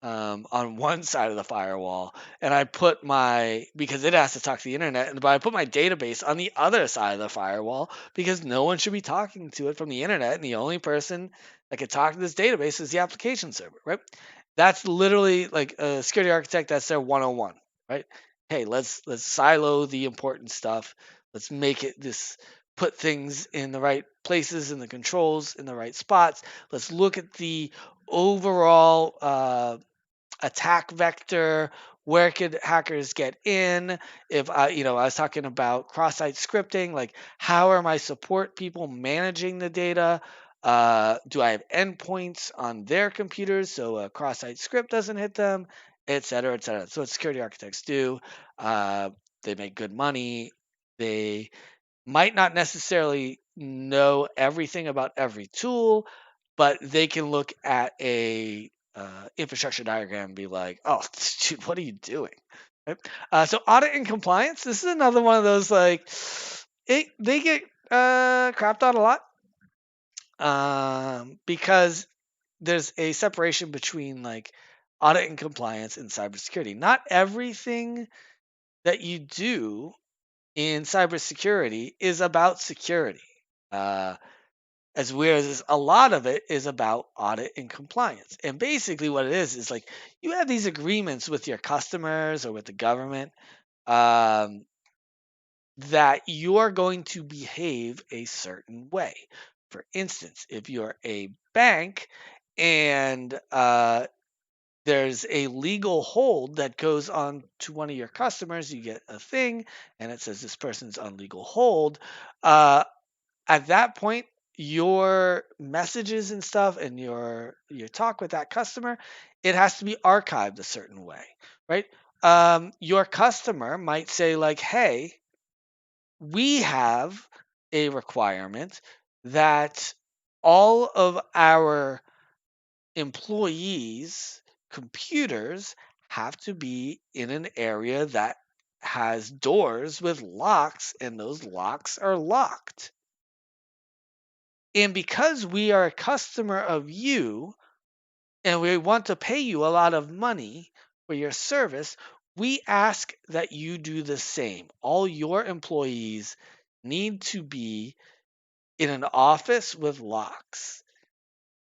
on one side of the firewall, and I put because it has to talk to the internet, but I put my database on the other side of the firewall because no one should be talking to it from the internet, and the only person that can talk to this database is the application server, right? That's literally like a security architect. That's their 101, right? Hey, let's silo the important stuff. Let's make it this. Put things in the right places and the controls in the right spots. Let's look at the overall attack vector. Where could hackers get in? If I was talking about cross-site scripting, like how are my support people managing the data? Do I have endpoints on their computers so a cross-site script doesn't hit them, et cetera, et cetera. So what security architects do. Uh, they make good money. They might not necessarily know everything about every tool, but they can look at a infrastructure diagram and be like, "Oh, dude, what are you doing?" Right? So audit and compliance. This is another one of those like they get crapped on a lot because there's a separation between like audit and compliance and cybersecurity. Not everything that you do in cybersecurity is about security. Uh, as weird as this, a lot of it is about audit and compliance. And basically, what it is like you have these agreements with your customers or with the government um, that you are going to behave a certain way. For instance, if you're a bank and there's a legal hold that goes on to one of your customers, you get a thing and it says this person's on legal hold. Uh, at that point, your messages and stuff and your talk with that customer, it has to be archived a certain way, right? Your customer might say like, "Hey, we have a requirement that all of our employees' computers have to be in an area that has doors with locks, and those locks are locked. And because we are a customer of you, and we want to pay you a lot of money for your service, we ask that you do the same. All your employees need to be in an office with locks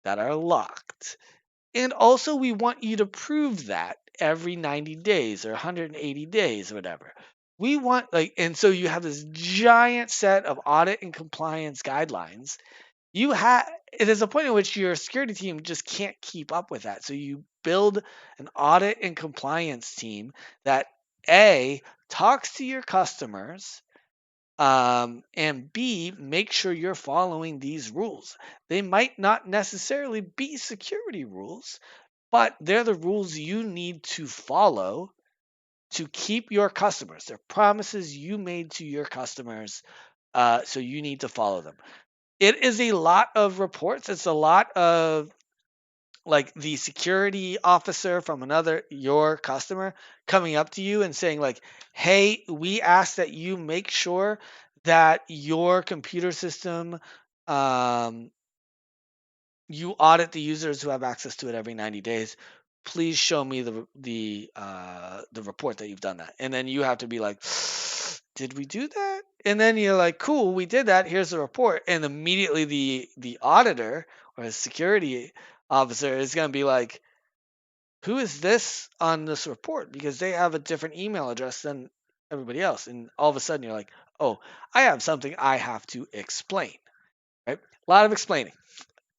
that are locked. And also, we want you to prove that every 90 days or 180 days or whatever. We want, like, and so you have this giant set of audit and compliance guidelines. You have, there's a point in which your security team just can't keep up with that. So you build an audit and compliance team that A, talks to your customers, and B, make sure you're following these rules. They might not necessarily be security rules, but they're the rules you need to follow to keep your customers. They're promises you made to your customers, so you need to follow them. It is a lot of reports. It's a lot of like the security officer from another your customer coming up to you and saying like, "Hey, we ask that you make sure that your computer system um, you audit the users who have access to it every 90 days. Please show me the report that you've done that." And then you have to be like, "Did we do that?" And then you're like, "Cool, we did that. Here's the report." And immediately the auditor or the security officer is going to be like, "Who is this on this report?" Because they have a different email address than everybody else. And all of a sudden you're like, "Oh, I have something I have to explain." Right? A lot of explaining.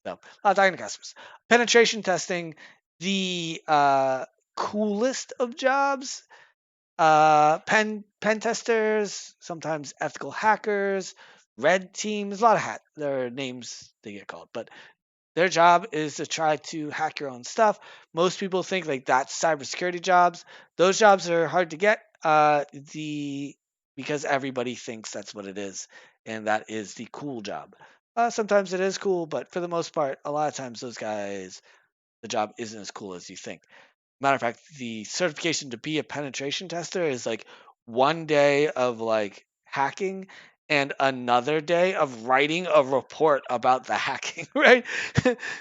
So, talking to customers. Penetration testing, the coolest of jobs. Pen testers, sometimes ethical hackers, red teams. A lot of there are names they get called, but their job is to try to hack your own stuff. Most people think like that's cybersecurity jobs. Those jobs are hard to get. Because everybody thinks that's what it is, and that is the cool job. Sometimes it is cool, but for the most part, a lot of times those guys, the job isn't as cool as you think. Matter of fact, the certification to be a penetration tester is like one day of like hacking and another day of writing a report about the hacking, right?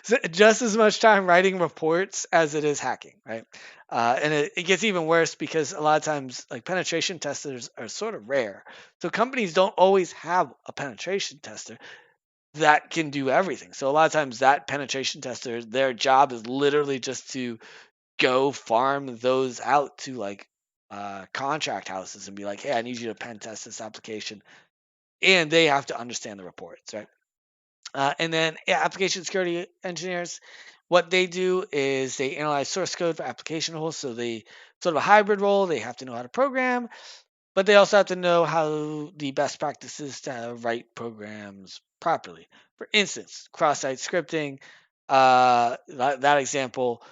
So just as much time writing reports as it is hacking, right? And it gets even worse because a lot of times, like penetration testers are sort of rare. So companies don't always have a penetration tester that can do everything. So a lot of times, that penetration tester, their job is literally just to go farm those out to like contract houses and be like, "Hey, I need you to pen test this application," and they have to understand the reports, right? And then application security engineers, what they do is they analyze source code for application holes. So they sort of a hybrid role. They have to know how to program, but they also have to know how the best practices to write programs properly. For instance, cross-site scripting. That example,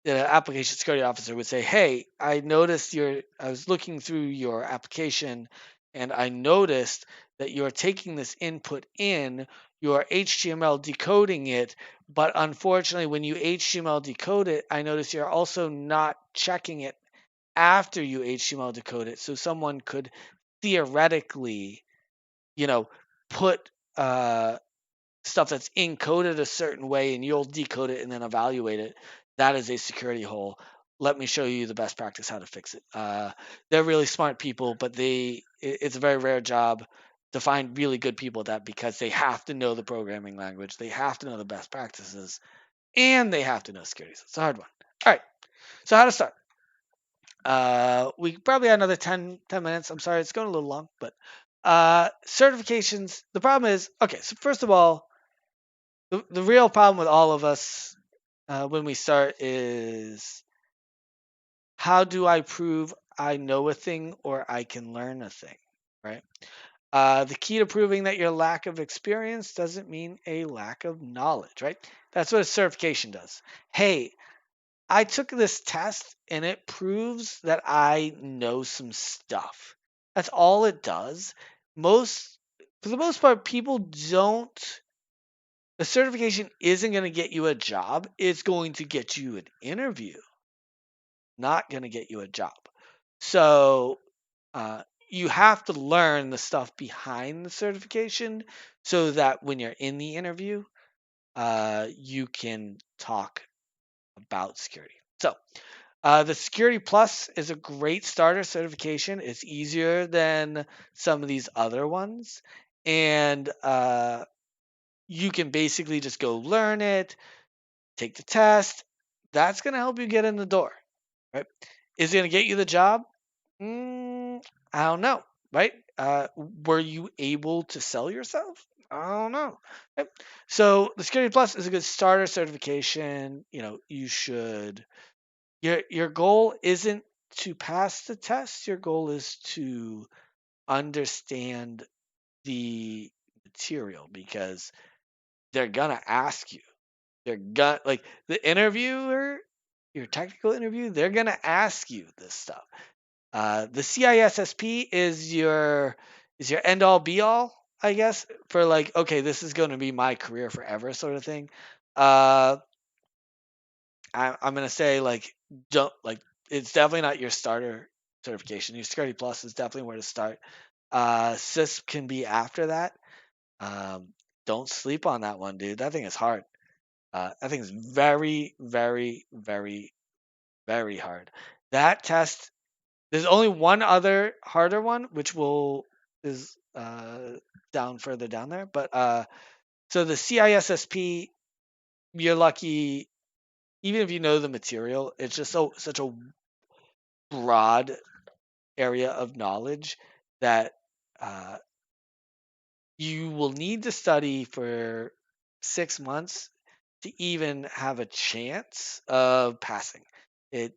the application security officer would say, "Hey, I was looking through your application and I noticed that you're taking this input in, you're HTML decoding it, but unfortunately, when you HTML decode it, I notice you're also not checking it after you HTML decode it. So someone could theoretically, you know, put stuff that's encoded a certain way and you'll decode it and then evaluate it. That is a security hole. Let me show you the best practice how to fix it." They're really smart people, but it's a very rare job to find really good people at that because they have to know the programming language, they have to know the best practices, and they have to know security. So it's a hard one. All right. So how to start? We probably have another 10 minutes. I'm sorry, it's going a little long, but certifications. The problem is, okay, so first of all, the real problem with all of us when we start is, how do I prove I know a thing or I can learn a thing, right? The key to proving that your lack of experience doesn't mean a lack of knowledge, right? That's what a certification does. Hey, I took this test and it proves that I know some stuff. That's all it does. For the most part, people don't. The certification isn't going to get you a job. It's going to get you an interview, not going to get you a job. So uh, you have to learn the stuff behind the certification so that when you're in the interview, you can talk about security. So, the Security Plus is a great starter certification. It's easier than some of these other ones. And you can basically just go learn it, take the test. That's going to help you get in the door, right? Is it going to get you the job? I don't know, right? Were you able to sell yourself? I don't know. Right? So the Security Plus is a good starter certification. You should. Your goal isn't to pass the test. Your goal is to understand the material because they're gonna ask you. They're gonna like the interviewer, your technical interview. They're gonna ask you this stuff. The CISSP is your end all be all, I guess, for like, okay, this is going to be my career forever, sort of thing. Uh, I'm gonna say like, don't like, it's definitely not your starter certification. Your Security Plus is definitely where to start. CISP can be after that. Um, don't sleep on that one, dude. That thing is hard. That thing is very, very, very, very hard. That test. There's only one other harder one, which is down further down there. But so the CISSP, you're lucky. Even if you know the material, it's just such a broad area of knowledge that uh, you will need to study for 6 months to even have a chance of passing. It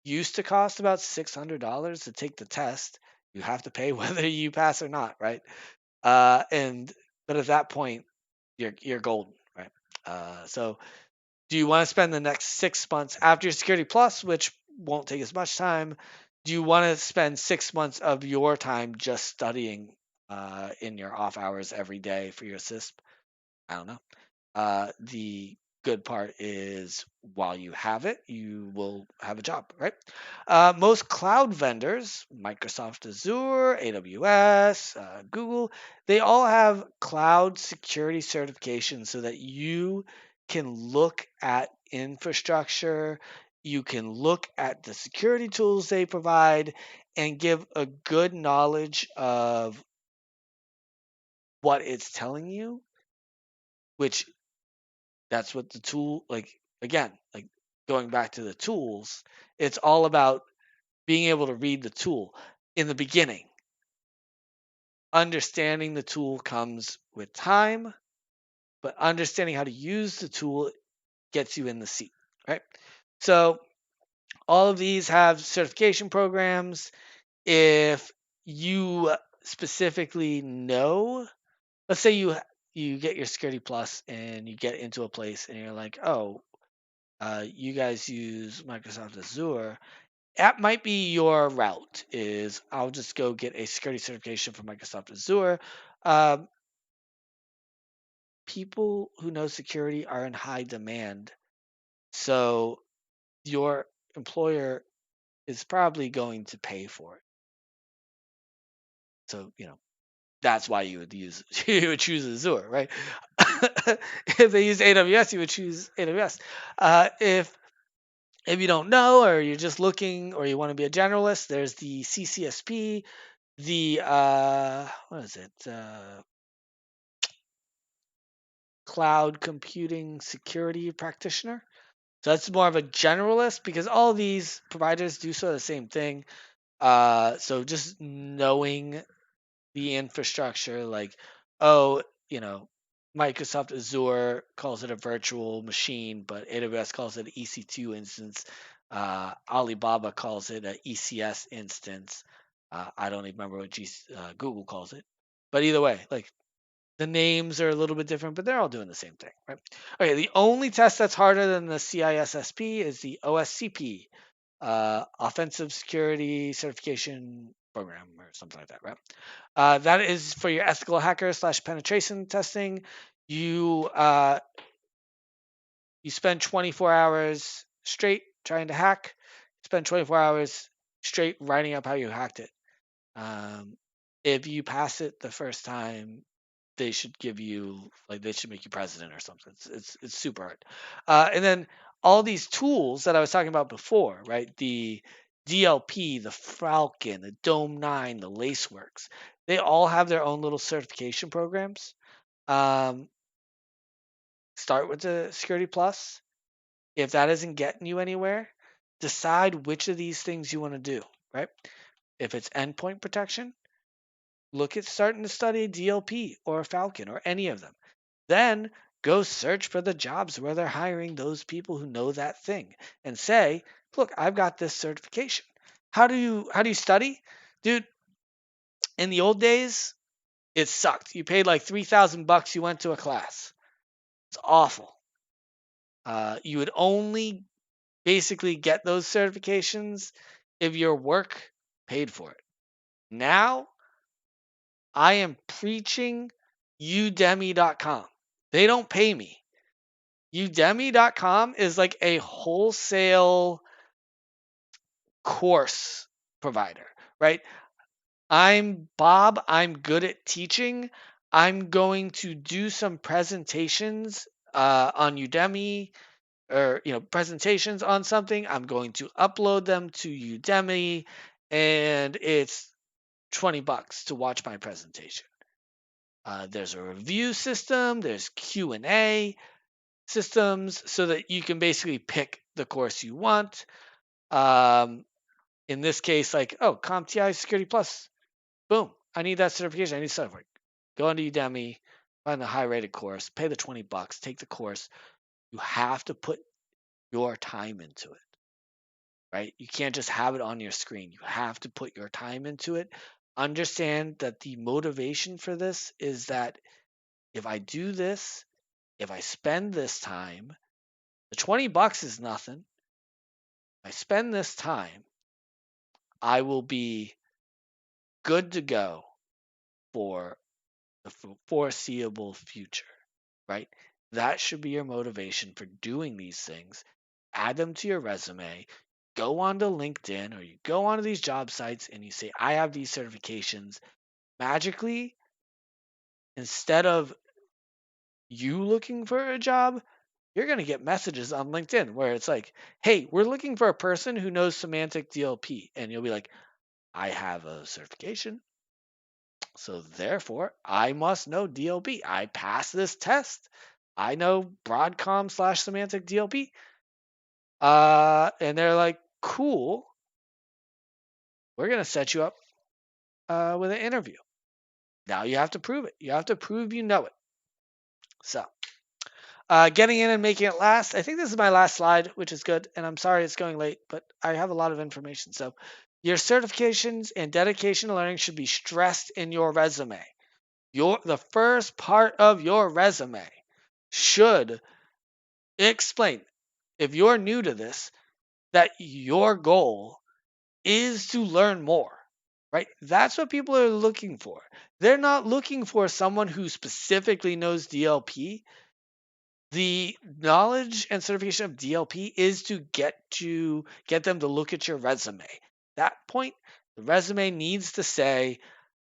used to cost about $600 to take the test. You have to pay whether you pass or not, right? And but at that point, you're golden, right? So do you want to spend the next 6 months after your Security Plus, which won't take as much time? Do you want to spend 6 months of your time just studying in your off hours every day for your CISP? I don't know. The good part is while you have it, you will have a job, right? Most cloud vendors, Microsoft Azure, AWS, Google, they all have cloud security certifications so that you can look at infrastructure, you can look at the security tools they provide, and give a good knowledge of what it's telling you, which that's what the tool, like, again, like going back to the tools, it's all about being able to read the tool in the beginning. Understanding the tool comes with time, but understanding how to use the tool gets you in the seat, right? So all of these have certification programs. If you specifically know, let's say you get your Security Plus and you get into a place and you're like, oh, you guys use Microsoft Azure, that might be your route. Is I'll just go get a security certification from Microsoft Azure. Um, People who know security are in high demand, so your employer is probably going to pay for it. So that's why you would choose Azure, right? If they use AWS, you would choose AWS. If you don't know, or you're just looking, or you want to be a generalist, there's the CCSP, the what is it? Cloud Computing Security Practitioner. So that's more of a generalist because all of these providers do sort of the same thing. So just knowing the infrastructure, like, oh, Microsoft Azure calls it a virtual machine, but AWS calls it an EC2 instance. Alibaba calls it an ECS instance. I don't even remember what Google calls it. But either way, like the names are a little bit different, but they're all doing the same thing, right? Okay, the only test that's harder than the CISSP is the OSCP, Offensive Security Certification Program, or something like that, right? That is for your ethical hacker / penetration testing. You you spend 24 hours straight trying to hack. Spend 24 hours straight writing up how you hacked it. Um, if you pass it the first time, they should give you, like, they should make you president or something. It's super hard. And then all these tools that I was talking about before, right? The DLP, the Falcon, the Dome 9, the Laceworks, they all have their own little certification programs. Um, Start with the Security Plus. If that isn't getting you anywhere, decide which of these things you want to do, right? If it's endpoint protection, look at starting to study a DLP or a Falcon or any of them. Then go search for the jobs where they're hiring those people who know that thing and say, "Look, I've got this certification." How do you study? Dude, in the old days, it sucked. You paid like $3,000, you went to a class. It's awful. You would only basically get those certifications if your work paid for it. Now, I am preaching udemy.com. They don't pay me. Udemy.com is like a wholesale course provider, right? I'm Bob. I'm good at teaching. I'm going to do some presentations on Udemy or presentations on something. I'm going to upload them to Udemy, and it's $20 to watch my presentation. There's a review system. There's Q&A systems so that you can basically pick the course you want. In this case, like, CompTIA Security Plus. Boom. I need that certification. I need stuff. Go into Udemy, find the high rated course, pay the $20, take the course. You have to put your time into it, right? You can't just have it on your screen. You have to put your time into it. Understand that the motivation for this is that if I do this, if I spend this time, the $20 is nothing. If I spend this time, I will be good to go for the foreseeable future, right? That should be your motivation for doing these things. Add them to your resume. Go onto LinkedIn or you go onto these job sites and you say, I have these certifications. Magically, instead of you looking for a job, you're going to get messages on LinkedIn where it's like, hey, we're looking for a person who knows semantic DLP. And you'll be like, I have a certification. So therefore, I must know DLP. I passed this test. I know Broadcom/semantic DLP. And they're like, cool. We're going to set you up with an interview. Now you have to prove it. You have to prove you know it. So, getting in and making it last. I think this is my last slide, which is good. And I'm sorry it's going late, but I have a lot of information. So, your certifications and dedication to learning should be stressed in your resume. The first part of your resume should explain, if you're new to this, that your goal is to learn more, right? That's what people are looking for. They're not looking for someone who specifically knows DLP. The knowledge and certification of DLP is to get them to look at your resume. At that point, the resume needs to say,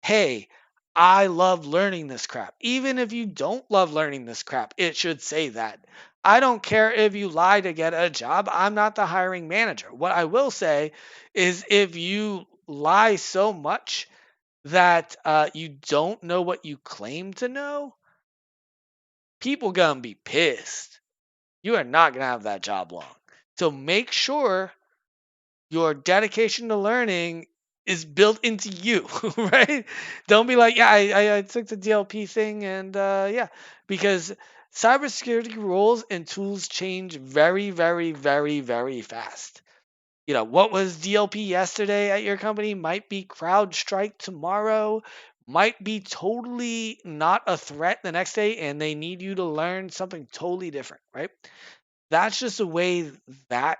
hey, I love learning this crap. Even if you don't love learning this crap, it should say that. I don't care if you lie to get a job. I'm not the hiring manager. What I will say is if you lie so much that you don't know what you claim to know, people gonna be pissed. You are not gonna have that job long. So make sure your dedication to learning is built into you, right? Don't be like, yeah, I took the DLP thing and yeah, because cybersecurity rules and tools change very, very, very, very fast. What was DLP yesterday at your company might be CrowdStrike tomorrow, might be totally not a threat the next day, and they need you to learn something totally different, right? That's just the way that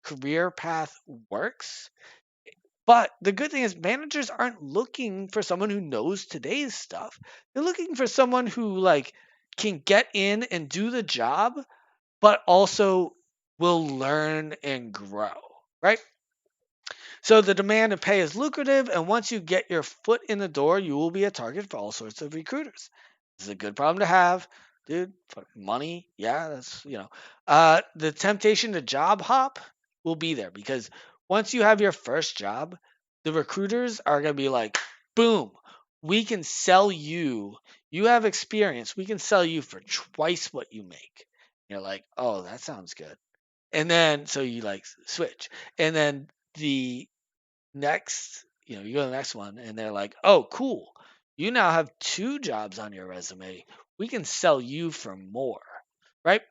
career path works. But the good thing is managers aren't looking for someone who knows today's stuff. They're looking for someone who can get in and do the job, but also will learn and grow, right? So the demand and pay is lucrative, and once you get your foot in the door, you will be a target for all sorts of recruiters. This is a good problem to have. dude. For money, yeah, that's the temptation to job hop will be there because once you have your first job, the recruiters are gonna be like, boom, we can sell you. You have experience. We can sell you for twice what you make. You're like, oh, that sounds good. And then so you like switch, and then the next, you go to the next one, and they're like, oh, cool. You now have two jobs on your resume. We can sell you for more, right?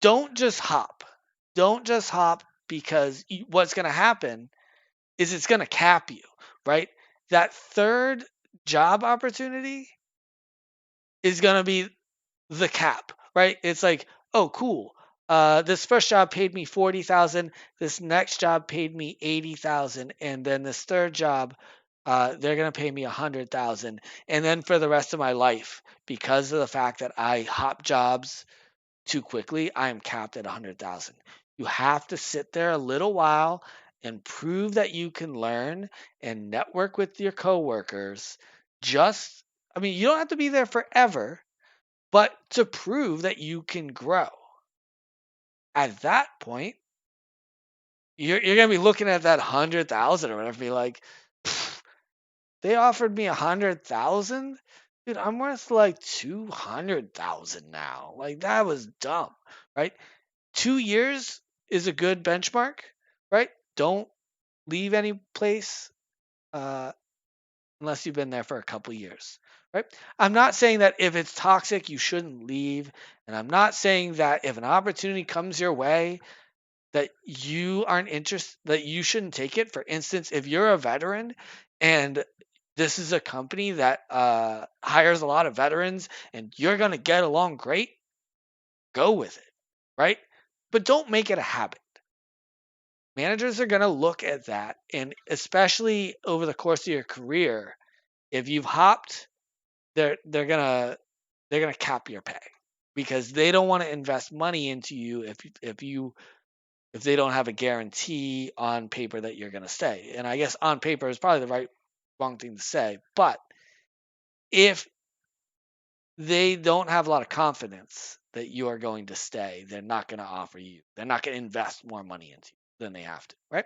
Don't just hop. Don't just hop because what's going to happen is it's going to cap you, right? That third job opportunity is going to be the cap, right? It's like, oh, cool. This first job paid me 40,000. This next job paid me 80,000, and then this third job, they're gonna pay me 100,000. And then for the rest of my life, because of the fact that I hop jobs too quickly, I am capped at 100,000. You have to sit there a little while and prove that you can learn and network with your coworkers. Just, I mean, you don't have to be there forever, but to prove that you can grow. At that point, you're gonna be looking at that 100,000 or whatever, be like, they offered me 100,000, dude. I'm worth like 200,000 now. Like that was dumb, right? 2 years is a good benchmark, right? Don't leave any place uh, unless you've been there for a couple years, right? I'm not saying that if it's toxic, you shouldn't leave. And I'm not saying that if an opportunity comes your way that you aren't interested, that you shouldn't take it. For instance, if you're a veteran and this is a company that hires a lot of veterans and you're going to get along great, go with it, right? But don't make it a habit. Managers are going to look at that. And especially over the course of your career, if you've hopped, they're gonna cap your pay because they don't want to invest money into you if they don't have a guarantee on paper that you're gonna stay. And I guess on paper is probably the wrong thing to say, but if they don't have a lot of confidence that you are going to stay, they're not going to offer you. They're not going to invest more money into you than they have to, right?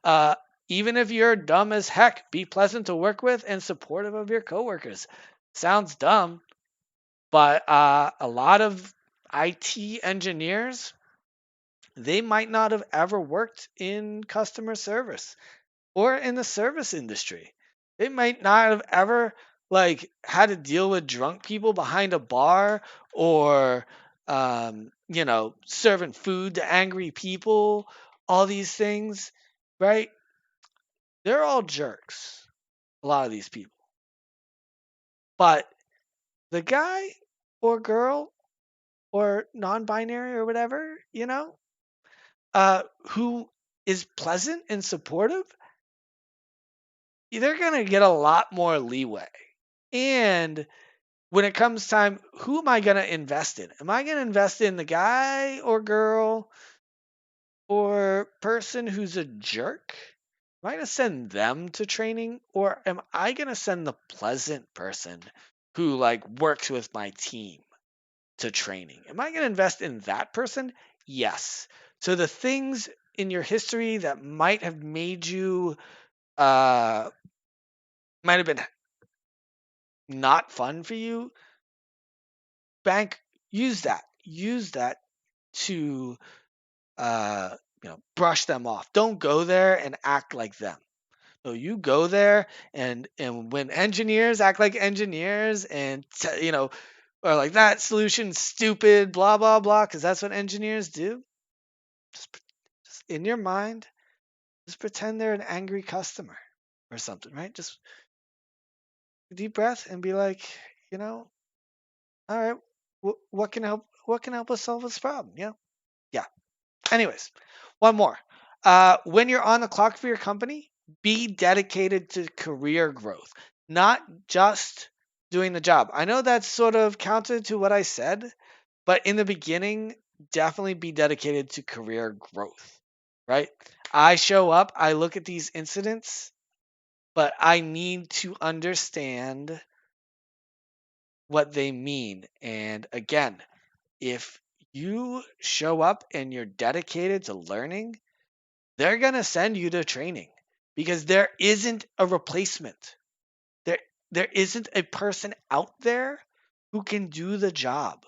Uh, Even if you're dumb as heck, be pleasant to work with and supportive of your coworkers. Sounds dumb, but a lot of IT engineers, they might not have ever worked in customer service or in the service industry. They might not have ever like had to deal with drunk people behind a bar or serving food to angry people, all these things, right? They're all jerks, a lot of these people. But the guy or girl or non-binary or whatever, who is pleasant and supportive, they're going to get a lot more leeway. And when it comes time, who am I going to invest in? Am I going to invest in the guy or girl or person who's a jerk? Am I going to send them to training, or am I going to send the pleasant person who like works with my team to training? Am I going to invest in that person? Yes. So the things in your history that might have made you might have been not fun for you, bank use that to brush them off. Don't go there and act like them. So you go there and when engineers act like engineers and or like that solution's stupid, blah blah blah, because that's what engineers do. Just in your mind, just pretend they're an angry customer or something, right? Just deep breath and be like, all right, what can help? What can help us solve this problem? Yeah. Anyways, one more. When you're on the clock for your company, be dedicated to career growth, not just doing the job. I know that's sort of counter to what I said, but in the beginning, definitely be dedicated to career growth, right? I show up, I look at these incidents, but I need to understand what they mean. And again, if you show up and you're dedicated to learning, they're going to send you to training because there isn't a replacement. There there isn't a person out there who can do the job,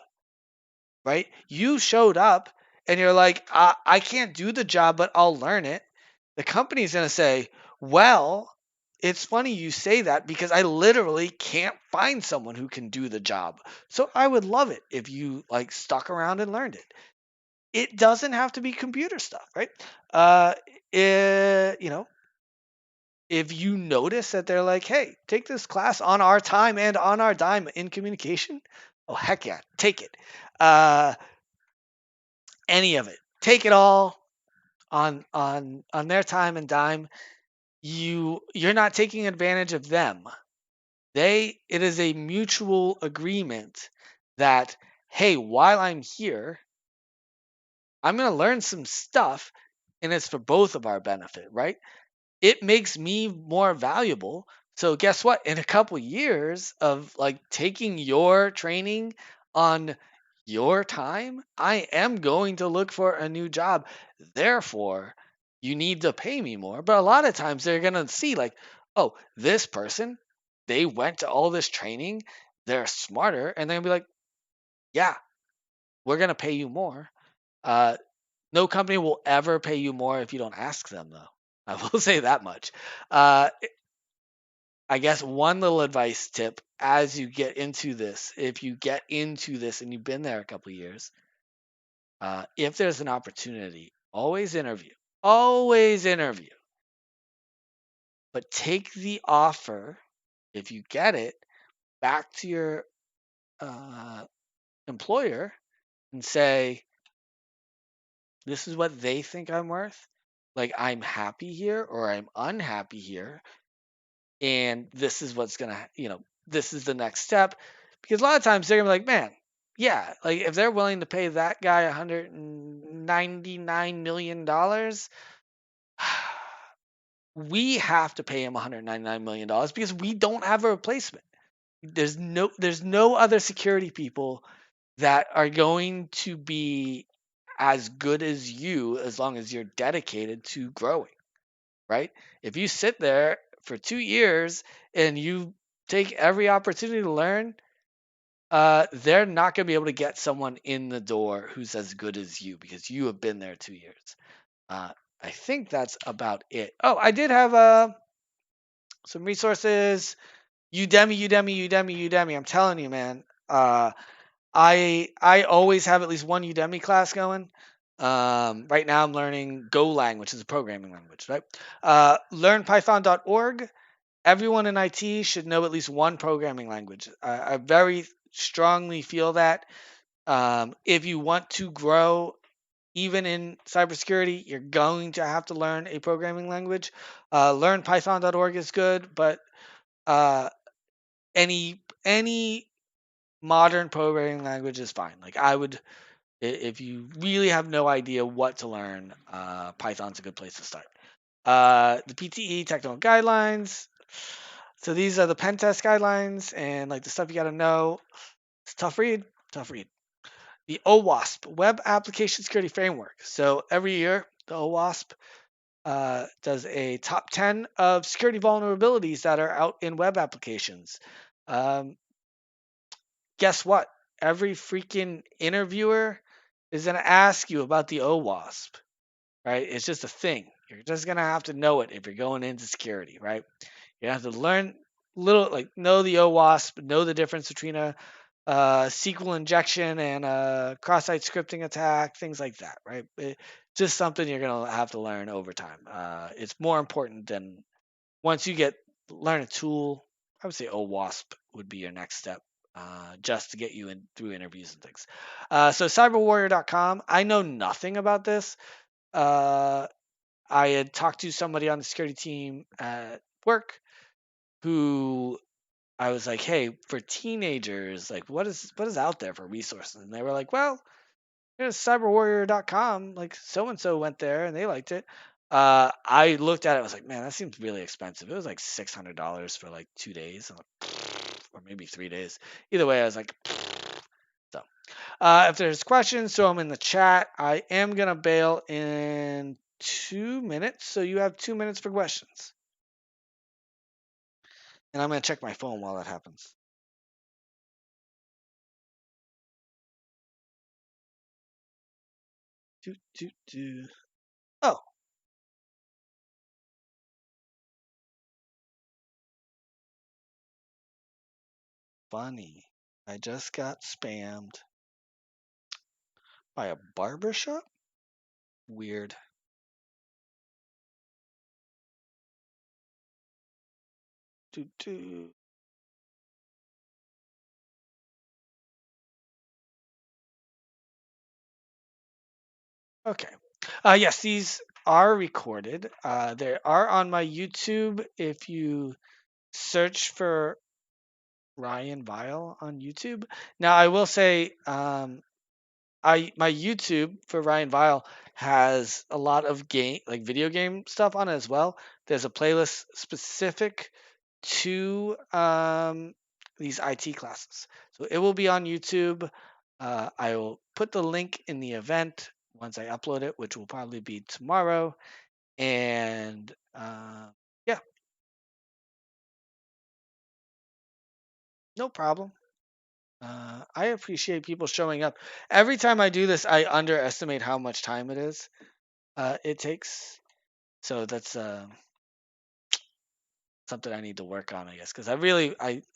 right? You showed up and you're like, I can't do the job, but I'll learn it. The company's going to say, well, it's funny you say that because I literally can't find someone who can do the job. So I would love it if you like stuck around and learned it. It doesn't have to be computer stuff, right? Uh, you know, if you notice that they're like, hey, take this class on our time and on our dime in communication, oh heck yeah, take it. Uh, any of it, take it all on their time and dime. You're not taking advantage of them. It is a mutual agreement that hey, while I'm here, I'm gonna learn some stuff, and it's for both of our benefit, right? It makes me more valuable. So guess what? In a couple years of like taking your training on your time, I am going to look for a new job. Therefore, you need to pay me more. But a lot of times they're going to see like, oh, this person, they went to all this training, they're smarter, and they'll be like, yeah, we're going to pay you more. Uh, no company will ever pay you more if you don't ask them, though. I will say that much. Uh, I guess one little advice tip as you get into this, if you get into this and you've been there a couple of years, if there's an opportunity, always interview, but take the offer if you get it back to your uh, employer and say, this is what they think I'm worth. Like, I'm happy here or I'm unhappy here. And this is what's going to, this is the next step. Because a lot of times they're going to be like, man, yeah, like if they're willing to pay that guy $199 million, we have to pay him $199 million because we don't have a replacement. There's no other security people that are going to be as good as you as long as you're dedicated to growing, right? If you sit there for 2 years and you take every opportunity to learn, they're not going to be able to get someone in the door who's as good as you because you have been there 2 years. Uh, I think that's about it. Oh, I did have some resources. Udemy. I'm telling you, man. I always have at least one Udemy class going. Right now I'm learning Golang, which is a programming language, right? LearnPython.org. Everyone in IT should know at least one programming language. I very strongly feel that if you want to grow, even in cybersecurity, you're going to have to learn a programming language. LearnPython.org is good, but uh, any modern programming language is fine. Like I would, if you really have no idea what to learn, Python's a good place to start. The PTE technical guidelines. So these are the pen test guidelines and like the stuff you got to know. It's tough read. The OWASP, Web Application Security Framework. So every year, the OWASP does a top 10 of security vulnerabilities that are out in web applications. Um, guess what? Every freaking interviewer is going to ask you about the OWASP, right? It's just a thing. You're just going to have to know it if you're going into security, right? You have to learn know the OWASP, know the difference between a SQL injection and a cross-site scripting attack, things like that, right? Just something you're going to have to learn over time. It's more important than once you learn a tool. I would say OWASP would be your next step. Just to get you in through interviews and things. So cyberwarrior.com. I know nothing about this. I had talked to somebody on the security team at work who I was like, hey, for teenagers, like what is out there for resources? And they were like, well, there's cyberwarrior.com. Like so and so went there and they liked it. I looked at it, I was like, man, that seems really expensive. It was like $600 for like 2 days. I'm like, or maybe 3 days. Either way, I was like, so. If there's questions, throw them in the chat. I am gonna bail in 2 minutes, so you have 2 minutes for questions. And I'm gonna check my phone while that happens. Oh, funny. I just got spammed by a barbershop? Weird. Doo doo. Okay. Yes, these are recorded. They are on my YouTube. If you search for Ryan Vile on YouTube. Now, I will say, my YouTube for Ryan Vile has a lot of like video game stuff on it as well. There's a playlist specific to these IT classes, so it will be on YouTube. I will put the link in the event once I upload it, which will probably be tomorrow. And yeah, no problem. I appreciate people showing up. Every time I do this, I underestimate how much time it takes. So that's something I need to work on, I guess, because I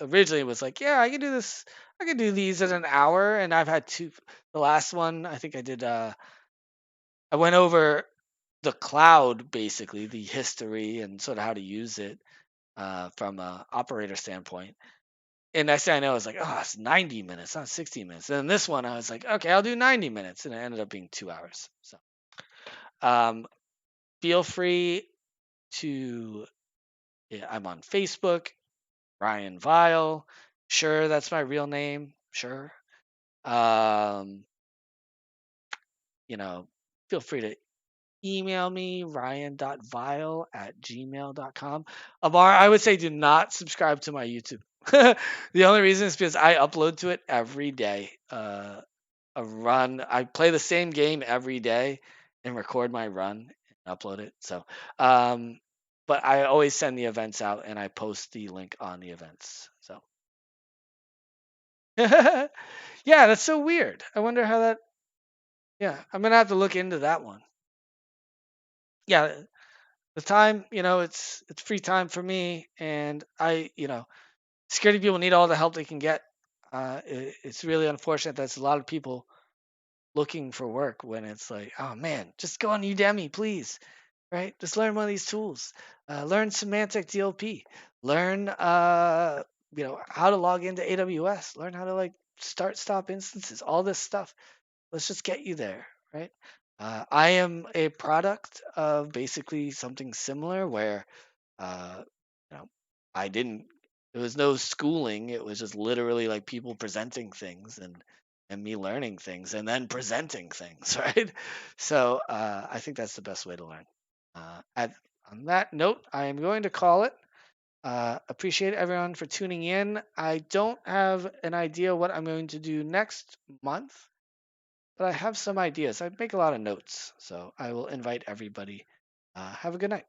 originally was like, yeah, I can do this. I can do these in an hour, and I've had two. The last one, I think I did. I went over the cloud, basically the history and sort of how to use it from a operator standpoint. And next thing I know, I was like, oh, it's 90 minutes, not 60 minutes. And then this one, I was like, okay, I'll do 90 minutes, and it ended up being 2 hours. So, um, feel free to. Yeah, I'm on Facebook, Ryan Vile. Sure, that's my real name. Sure. Um, you know, feel free to email me, ryan.vile@gmail.com. Amar, I would say do not subscribe to my YouTube. The only reason is because I upload to it every day. I play the same game every day and record my run and upload it. So, but I always send the events out and I post the link on the events. So, yeah, that's so weird. I wonder how that. Yeah, I'm gonna have to look into that one. Yeah, the time, it's free time for me, and security people need all the help they can get. It's really unfortunate that's a lot of people looking for work when it's like, oh man, just go on Udemy, please, right? Just learn one of these tools. Learn semantic DLP. Learn, how to log into AWS. Learn how to like start stop instances. All this stuff. Let's just get you there, right? I am a product of basically something similar where, uh, you know, I didn't. There was no schooling. It was just literally like people presenting things and me learning things and then presenting things, right? So I think that's the best way to learn. On that note, I am going to call it. Appreciate everyone for tuning in. I don't have an idea what I'm going to do next month, but I have some ideas. I make a lot of notes, so I will invite everybody. Have a good night.